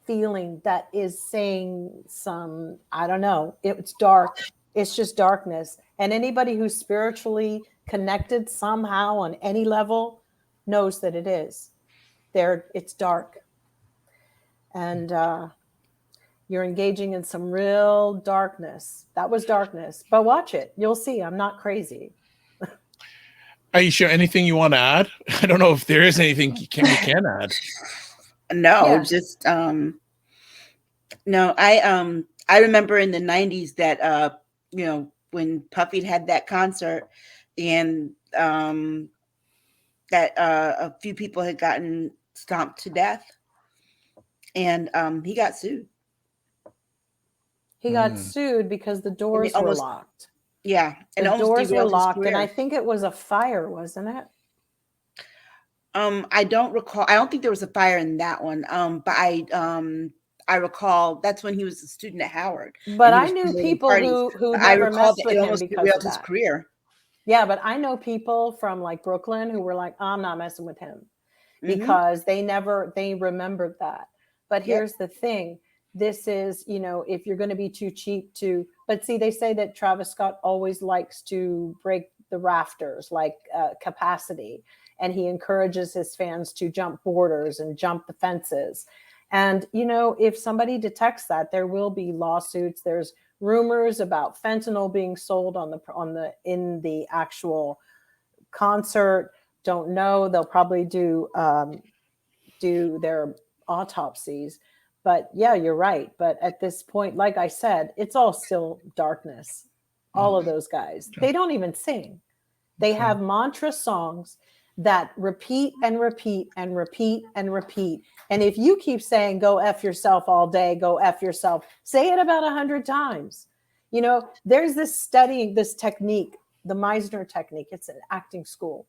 feeling that is saying some, I don't know, it's dark. It's just darkness. And anybody who's spiritually connected somehow on any level knows that it is. It's dark. And you're engaging in some real darkness. That was darkness. But watch it. You'll see. I'm not crazy. Aisha, anything you want to add? I don't know if there is anything you can add. No, Yeah. just no. I remember in the 90s that you know, when Puffy had that concert, and that a few people had gotten stomped to death, and he got sued. He got sued because the doors were locked. Yeah, and the doors were locked, and I think it was a fire, wasn't it? I don't recall. I don't think there was a fire in that one. But I recall that's when he was a student at Howard. But I knew people who never messed with him because of his that. Career. Yeah, but I know people from like Brooklyn who were like, I'm not messing with him, because they remembered that. But here's the thing. This is, you know, if you're going to be too cheap to, but see, they say that Travis Scott always likes to break the rafters, like capacity. And he encourages his fans to jump borders and jump the fences. And, you know, if somebody detects that, there will be lawsuits. There's rumors about fentanyl being sold in the actual concert. Don't know. They'll probably do their autopsies. But yeah, you're right. But at this point, like I said, it's all still darkness. All of those guys, they don't even sing. They have mantra songs that repeat and repeat and repeat and repeat. And if you keep saying, go F yourself all day, go F yourself, say it about 100 times. You know, there's this technique, the Meisner technique. It's an acting school.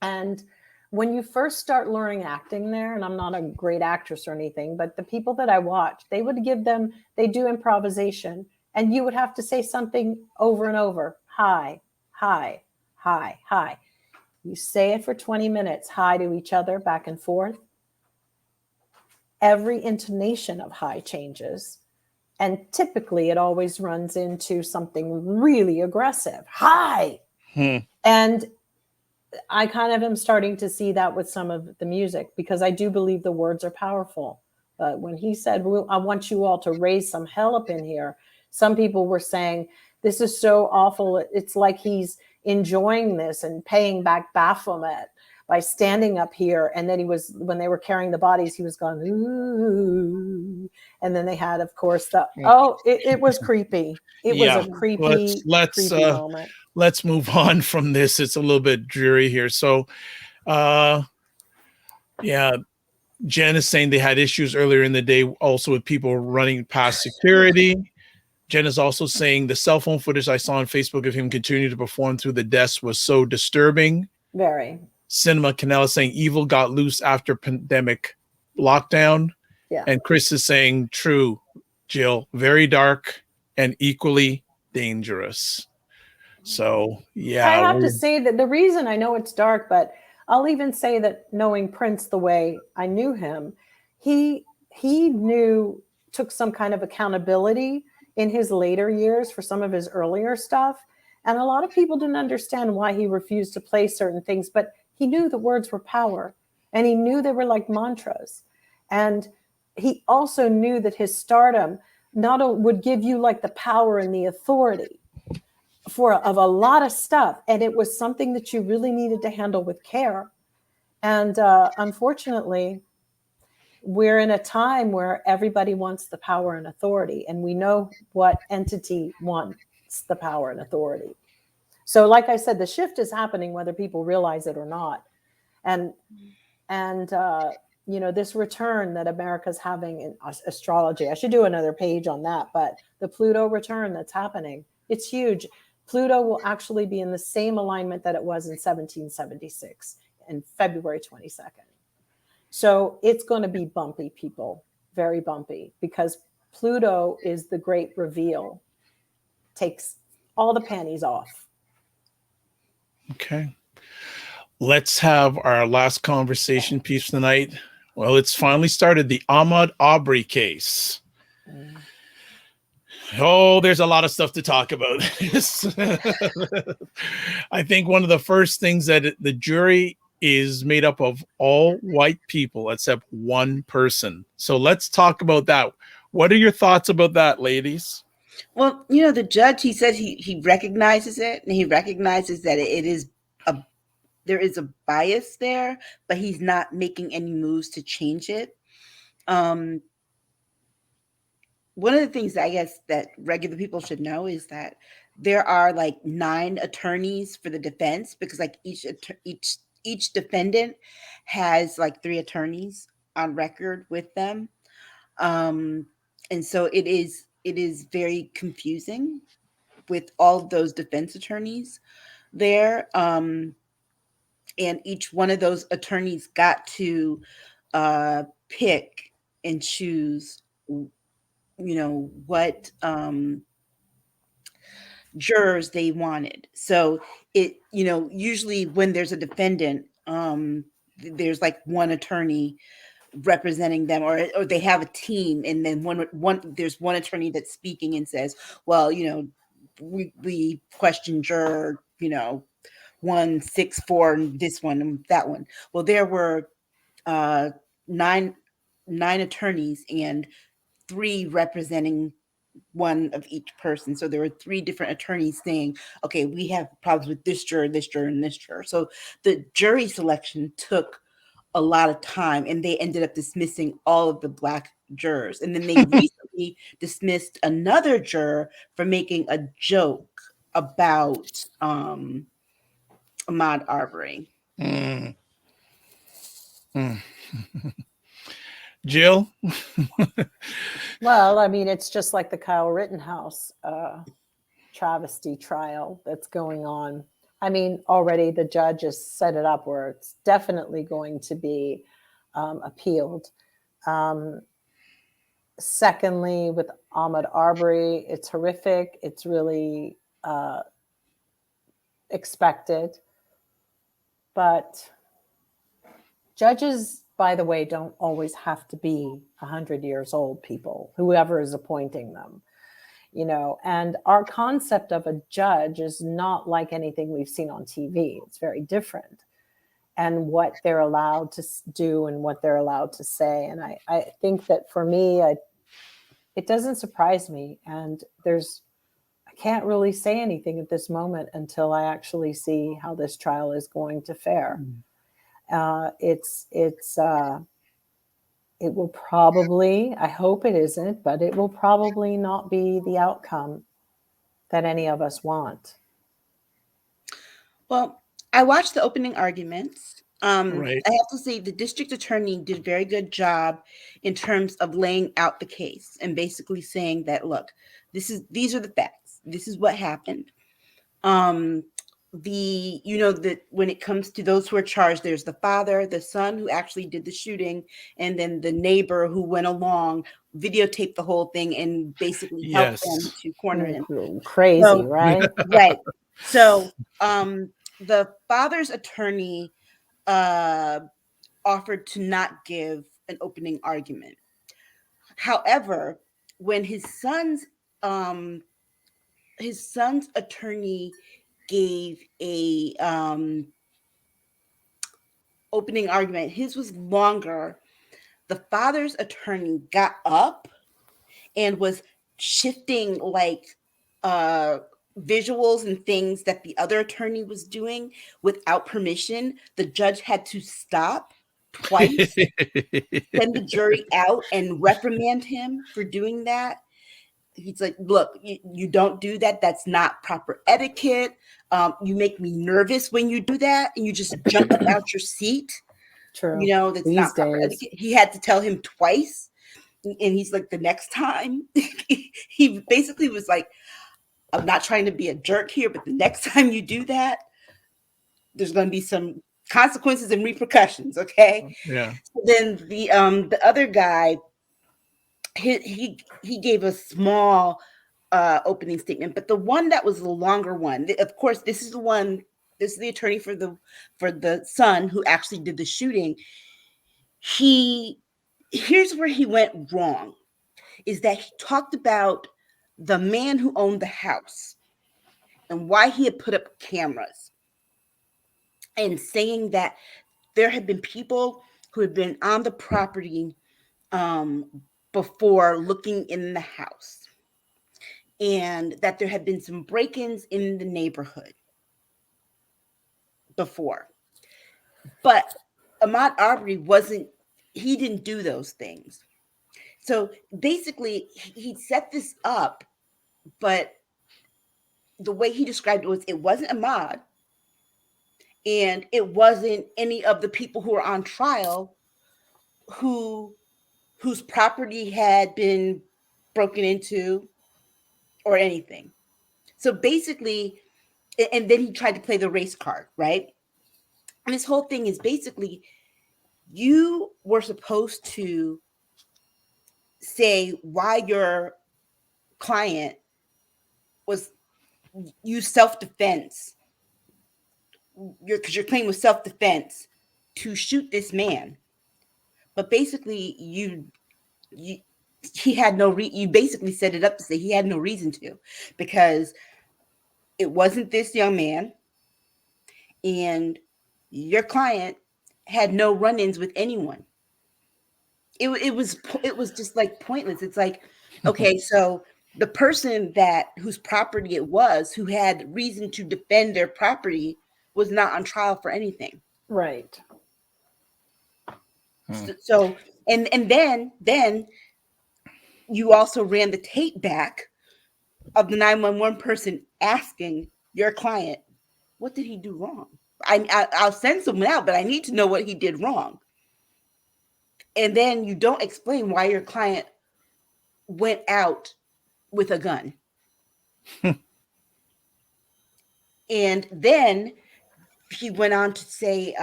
And when you first start learning acting there, and I'm not a great actress or anything, but the people that I watch, they do improvisation. And you would have to say something over and over. Hi, hi, hi, hi. You say it for 20 minutes, hi to each other, back and forth. Every intonation of hi changes. And typically it always runs into something really aggressive. Hi. And I kind of am starting to see that with some of the music, because I do believe the words are powerful. But when he said, I want you all to raise some hell up in here, some people were saying, this is so awful. It's like he's enjoying this and paying back Baphomet by standing up here. And then when they were carrying the bodies, he was going, ooh. And then they had, of course, it was creepy. It was a creepy moment. Let's move on from this. It's a little bit dreary here. So, Jen is saying they had issues earlier in the day also with people running past security. Jen is also saying the cell phone footage I saw on Facebook of him continuing to perform through the desk was so disturbing. Very. Cinema Canela saying evil got loose after pandemic lockdown. Yeah. And Chris is saying true, Jill, very dark and equally dangerous. So, yeah. I have to say that the reason I know it's dark, but I'll even say that knowing Prince the way I knew him, he took some kind of accountability in his later years for some of his earlier stuff. And a lot of people didn't understand why he refused to play certain things, but he knew the words were power and he knew they were like mantras. And he also knew that his stardom would give you like the power and the authority of a lot of stuff. And it was something that you really needed to handle with care. And unfortunately, we're in a time where everybody wants the power and authority, and we know what entity wants the power and authority. So like I said, the shift is happening whether people realize it or not. And this return that America's having in astrology, I should do another page on that, but the Pluto return that's happening, it's huge. Pluto will actually be in the same alignment that it was in 1776 in February 22nd. So it's going to be bumpy, people, very bumpy, because Pluto is the great reveal, takes all the panties off. Okay. Let's have our last conversation piece tonight. Well, it's finally started, the Ahmaud Arbery case. Oh, there's a lot of stuff to talk about. I think one of the first things that the jury is made up of all white people except one person. So let's talk about that. What are your thoughts about that, ladies? Well, the judge, he said he recognizes it, and he recognizes that there is a bias there, but he's not making any moves to change it. One of the things I guess that regular people should know is that there are like 9 attorneys for the defense, because like each defendant has like 3 attorneys on record with them. And so it is very confusing with all of those defense attorneys there. And each one of those attorneys got to pick and choose what jurors they wanted. So it, usually when there's a defendant, there's like one attorney representing them, or they have a team, and then there's one attorney that's speaking and says, well, we question juror 164 and this one and that one. Well, there were 9 attorneys and 3 representing one of each person. So there were 3 different attorneys saying, okay, we have problems with this juror, and this juror. So the jury selection took a lot of time, and they ended up dismissing all of the Black jurors. And then they recently dismissed another juror for making a joke about Ahmaud Arbery. Jill? Well, I mean, it's just like the Kyle Rittenhouse travesty trial that's going on. I mean, already the judge has set it up where it's definitely going to be appealed. secondly, with Ahmaud Arbery, it's horrific. It's really expected. But judges, by the way, don't always have to be 100 years old people, whoever is appointing them. And our concept of a judge is not like anything we've seen on TV. It's very different. And what they're allowed to do and what they're allowed to say. And I think that for me, it doesn't surprise me. And I can't really say anything at this moment until I actually see how this trial is going to fare. It will probably, I hope it isn't, but it will probably not be the outcome that any of us want. Well, I watched the opening arguments. Right. I have to say the district attorney did a very good job in terms of laying out the case and basically saying that, look, these are the facts. This is what happened. That when it comes to those who are charged, there's the father, the son who actually did the shooting, and then the neighbor who went along, videotaped the whole thing, and basically helped them to corner him. Crazy, right? Right. So the father's attorney offered to not give an opening argument. However, when his son's attorney gave a opening argument, his was longer. The father's attorney got up and was shifting like visuals and things that the other attorney was doing without permission. The judge had to stop twice, send the jury out, and reprimand him for doing that. He's like, look, you don't do that. That's not proper etiquette. You make me nervous when you do that, and you just jump up out your seat. True. That's These not proper days. etiquette. He had to tell him twice. And he's like, the next time, he basically was like, I'm not trying to be a jerk here, but the next time you do that, there's going to be some consequences and repercussions. Okay. Yeah. So then the other guy, he gave a small opening statement, but the one that was the longer one, of course, this is the attorney for the son who actually did the shooting. Here's where he went wrong, is that he talked about the man who owned the house and why he had put up cameras, and saying that there had been people who had been on the property before looking in the house, and that there had been some break-ins in the neighborhood before. But Ahmaud Arbery he didn't do those things. So basically, he set this up, but the way he described it was, it wasn't Ahmaud, and it wasn't any of the people who were on trial whose property had been broken into or anything. So basically, and then he tried to play the race card, right? And this whole thing is basically, you were supposed to say why your client was used self-defense, because your claim was self-defense, to shoot this man. But basically, you basically set it up to say he had no reason to, because it wasn't this young man, and your client had no run-ins with anyone. It was just like pointless. It's like, okay, so the person whose property it was, who had reason to defend their property, was not on trial for anything. Right. So and then you also ran the tape back of the 911 person asking your client, what did he do wrong? I'll send someone out, but I need to know what he did wrong. And then you don't explain why your client went out with a gun. And then he went on to say,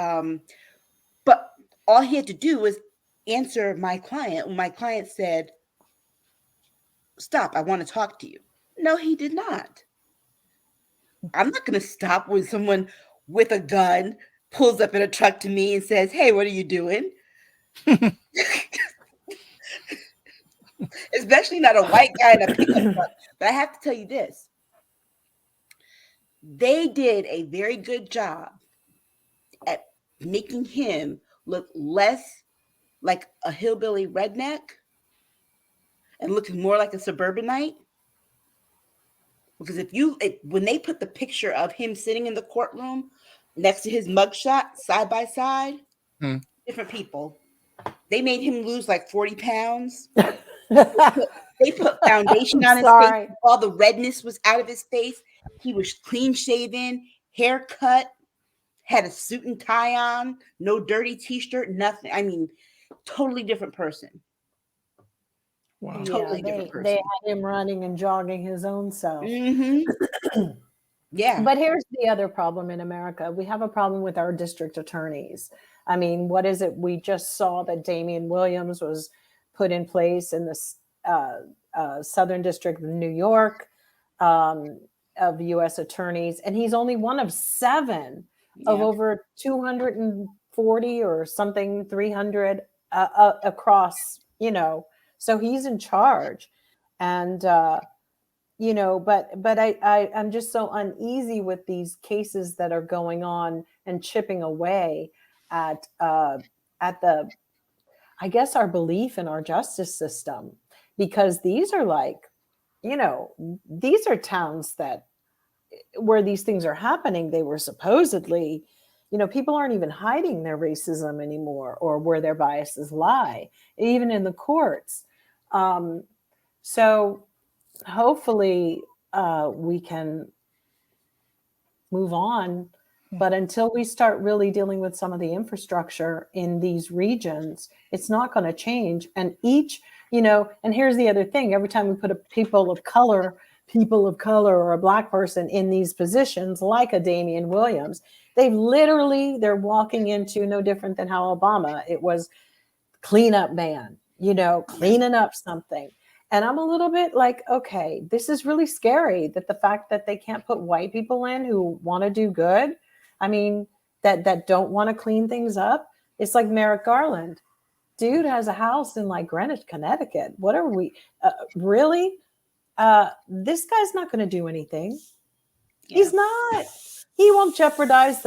but all he had to do was answer my client. When my client said, stop, I want to talk to you. No, he did not. I'm not going to stop when someone with a gun pulls up in a truck to me and says, hey, what are you doing? Especially not a white guy in a pickup truck. But I have to tell you this. They did a very good job at making him look less like a hillbilly redneck and looking more like a suburbanite. Because when they put the picture of him sitting in the courtroom next to his mugshot side by side, different people. They made him lose like 40 pounds. They put foundation on his face. All the redness was out of his face. He was clean shaven, haircut, had a suit and tie on, no dirty t-shirt, nothing. I mean, totally different person. Wow. Totally different person. They had him running and jogging his own self. Mm-hmm. Yeah. But here's the other problem in America. We have a problem with our district attorneys. I mean, what is it? We just saw that Damian Williams was put in place in the Southern District of New York of U.S. attorneys, and he's only one of 7 of over 240 or something, 300 across, so he's in charge. And, but I'm just so uneasy with these cases that are going on and chipping away at the, I guess, our belief in our justice system, because these are like, these are towns where these things are happening. They were supposedly, people aren't even hiding their racism anymore or where their biases lie, even in the courts. So hopefully we can move on. But until we start really dealing with some of the infrastructure in these regions, it's not going to change. And and here's the other thing. Every time we put a people of color or a Black person in these positions, like a Damian Williams, they're walking into no different than how Obama, it was cleanup man, cleaning up something. And I'm a little bit like, okay, this is really scary, that the fact that they can't put white people in who want to do good. I mean, that don't want to clean things up. It's like Merrick Garland. Dude has a house in like Greenwich, Connecticut. What are we, really? This guy's not going to do anything. Yeah. He's not. He won't jeopardize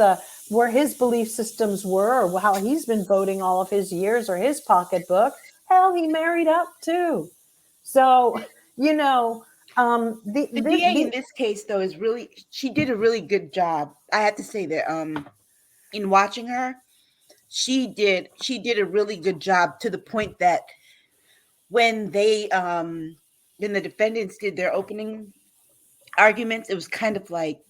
where his belief systems were or how he's been voting all of his years or his pocketbook. Hell, he married up too. So, the DA in this case, though, she did a really good job. I have to say that in watching her, she did a really good job, to the point that when the defendants did their opening arguments, it was kind of like,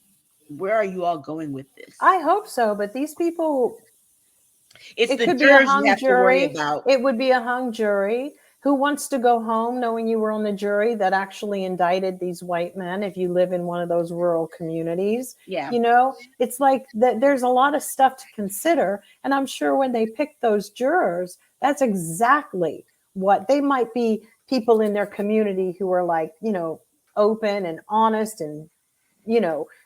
where are you all going with this? I hope so, but these people, it could be a hung jury. It would be a hung jury. Who wants to go home knowing you were on the jury that actually indicted these white men if you live in one of those rural communities? Yeah. It's like there's a lot of stuff to consider. And I'm sure when they pick those jurors, that's exactly what they might be, people in their community who are like, open and honest and,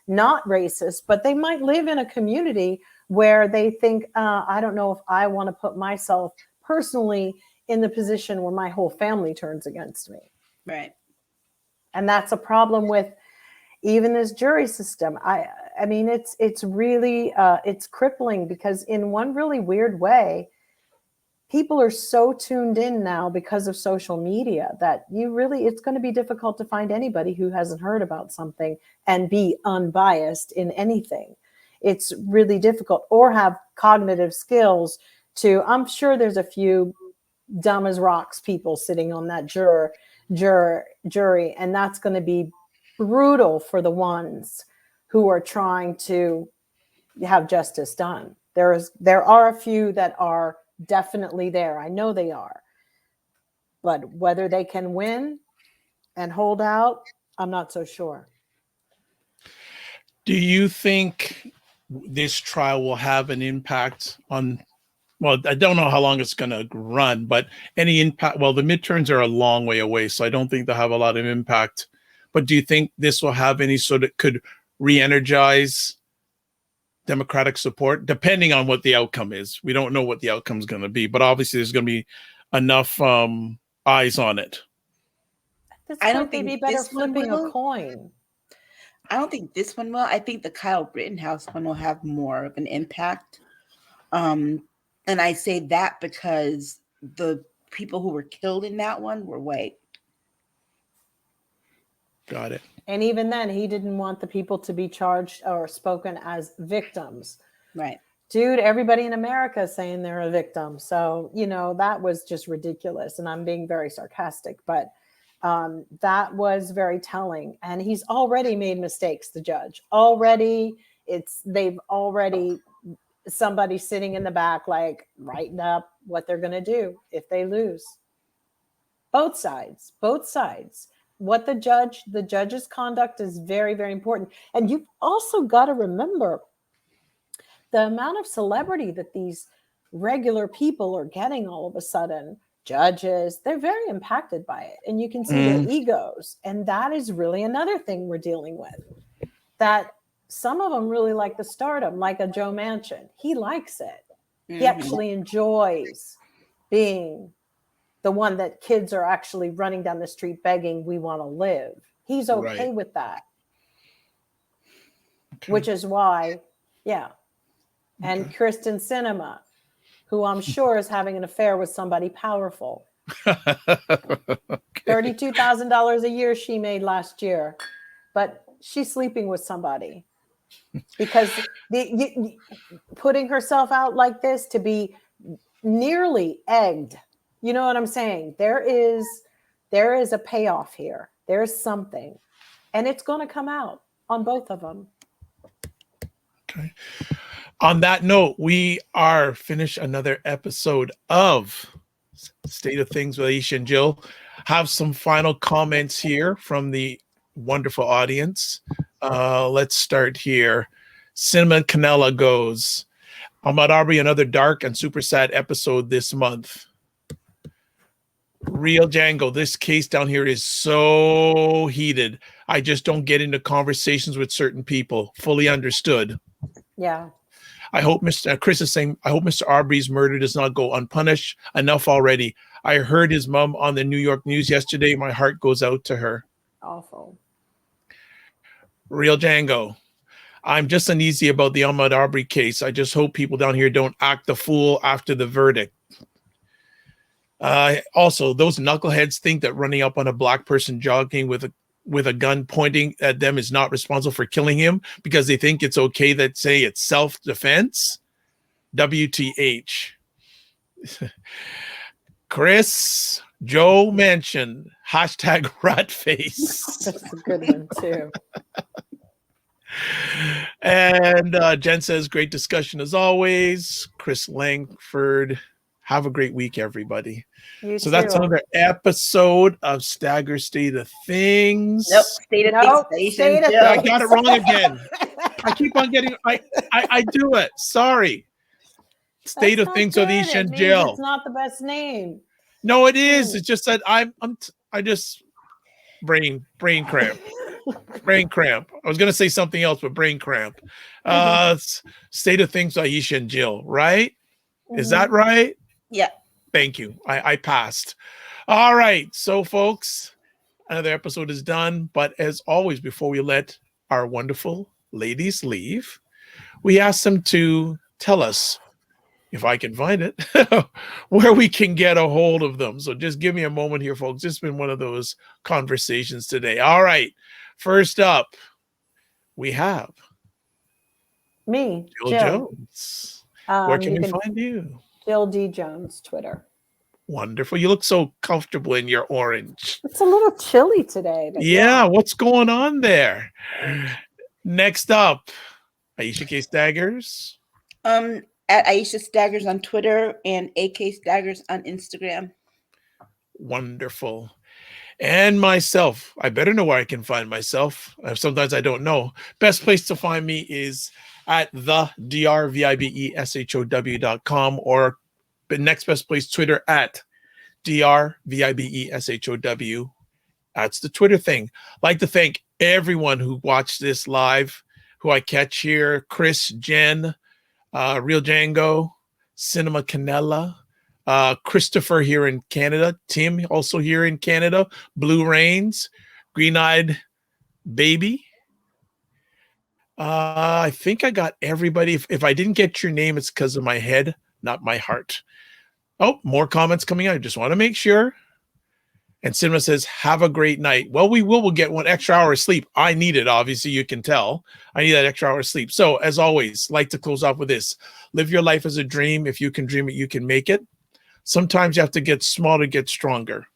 not racist, but they might live in a community where they think, I don't know if I want to put myself personally in the position where my whole family turns against me. Right. And that's a problem with even this jury system. I mean, it's really, it's crippling, because in one really weird way, people are so tuned in now because of social media that it's going to be difficult to find anybody who hasn't heard about something and be unbiased in anything. It's really difficult, or have cognitive skills I'm sure there's a few dumb as rocks people sitting on that jury, and that's going to be brutal for the ones who are trying to have justice done. There are a few that are definitely there. I know they are, but whether they can win and hold out, I'm not so sure. Do you think this trial will have an impact on well, I don't know how long it's going to run, but any impact, well, the midterms are a long way away, so I don't think they'll have a lot of impact. But do you think this will have any sort of, could re-energize Democratic support, depending on what the outcome is? We don't know what the outcome is going to be, but obviously there's going to be enough eyes on it. I don't think they'd be better this one flipping a will. coin. I don't think this one will. I think the Kyle Rittenhouse one will have more of an impact. And I say that because the people who were killed in that one were white. Got it. And even then, he didn't want the people to be charged or spoken as victims. Right. Dude, everybody in America is saying they're a victim. So, you know, that was just ridiculous. And I'm being very sarcastic, but that was very telling. And he's already made mistakes, the judge. They've already, somebody sitting in the back, like writing up what they're going to do if they lose. Both sides. What the judge's conduct is very, very important. And you've also got to remember the amount of celebrity that these regular people are getting all of a sudden. Judges, they're very impacted by it. And you can see their egos. And that is really another thing we're dealing with. That some of them really like the stardom, like a Joe Manchin. He likes it. He actually enjoys being the one that kids are actually running down the street begging, we want to live. He's okay with that. Okay. Which is why, And Kristen Sinema, who I'm sure is having an affair with somebody powerful. $32,000 a year she made last year, but she's sleeping with somebody. Because putting herself out like this to be nearly egged, you know what I'm saying? There is a payoff here. There's something, and it's going to come out on both of them. Okay. On that note, we are finished another episode of State of Things with Aisha and Jill. Have some final comments here from the wonderful audience. Let's start here. Cinnamon Canela goes, Ahmaud Arbery, another dark and super sad episode this month. Real Django, this case down here is so heated. I just don't get into conversations with certain people. Fully understood. Yeah. I hope Chris is saying, I hope Mr. Arbery's murder does not go unpunished. Enough already. I heard his mom on the New York news yesterday. My heart goes out to her. Awful. Real Django, I'm just uneasy about the Ahmaud Arbery case. I just hope people down here don't act the fool after the verdict. Also, those knuckleheads think that running up on a black person jogging with a gun pointing at them is not responsible for killing him because they think it's okay that say it's self-defense. WTH. Chris, Joe Manchin, hashtag rat face. That's a good one too. And Jen says, great discussion as always. Chris Langford, have a great week, everybody. You so too. That's another episode of Staggers State of Things. Nope, State of Things. I got it wrong again. I keep on getting, I do it. Sorry. State of Things with Aisha and Jill. It's not the best name. No, it is. It's just that I just brain cramp. Brain cramp. I was going to say something else, but brain cramp. State of Things with Aisha and Jill, right? Is that right? Yeah. Thank you. I passed. All right. So, folks, another episode is done. But as always, before we let our wonderful ladies leave, we ask them to tell us, if I can find it, where we can get a hold of them. So just give me a moment here, folks. It's been one of those conversations today. All right. First up, we have me, Jill Jones. Where can we find you? Jill D. Jones, Twitter. Wonderful. You look so comfortable in your orange. It's a little chilly today. Yeah. What's going on there? Next up, Aisha K. Staggers. At Aisha Staggers on Twitter and AK Staggers on Instagram. Wonderful. And myself. I better know where I can find myself. Sometimes I don't know. Best place to find me is at the drvibeshow.com or next best place, Twitter at DRVIBESHOW. That's the Twitter thing. I'd like to thank everyone who watched this live, who I catch here: Chris, Jen, Real Django, Cinema Canella, Christopher here in Canada, Tim also here in Canada, Blue Rains, Green Eyed Baby. I think I got everybody. If I didn't get your name, it's because of my head, not my heart. Oh, more comments coming out. I just want to make sure. And Cinema says, have a great night. Well, we'll get 1 extra hour of sleep. I need it, obviously, you can tell. I need that extra hour of sleep. So, as always, like to close off with this. Live your life as a dream. If you can dream it, you can make it. Sometimes you have to get small to get stronger.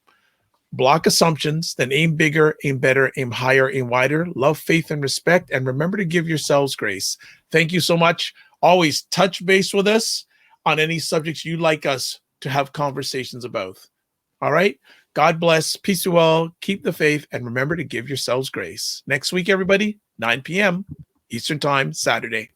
Block assumptions, then aim bigger, aim better, aim higher, aim wider. Love, faith, and respect. And remember to give yourselves grace. Thank you so much. Always touch base with us on any subjects you'd like us to have conversations about. All right? God bless. Peace to all. Keep the faith. And remember to give yourselves grace. Next week, everybody, 9 p.m. Eastern Time, Saturday.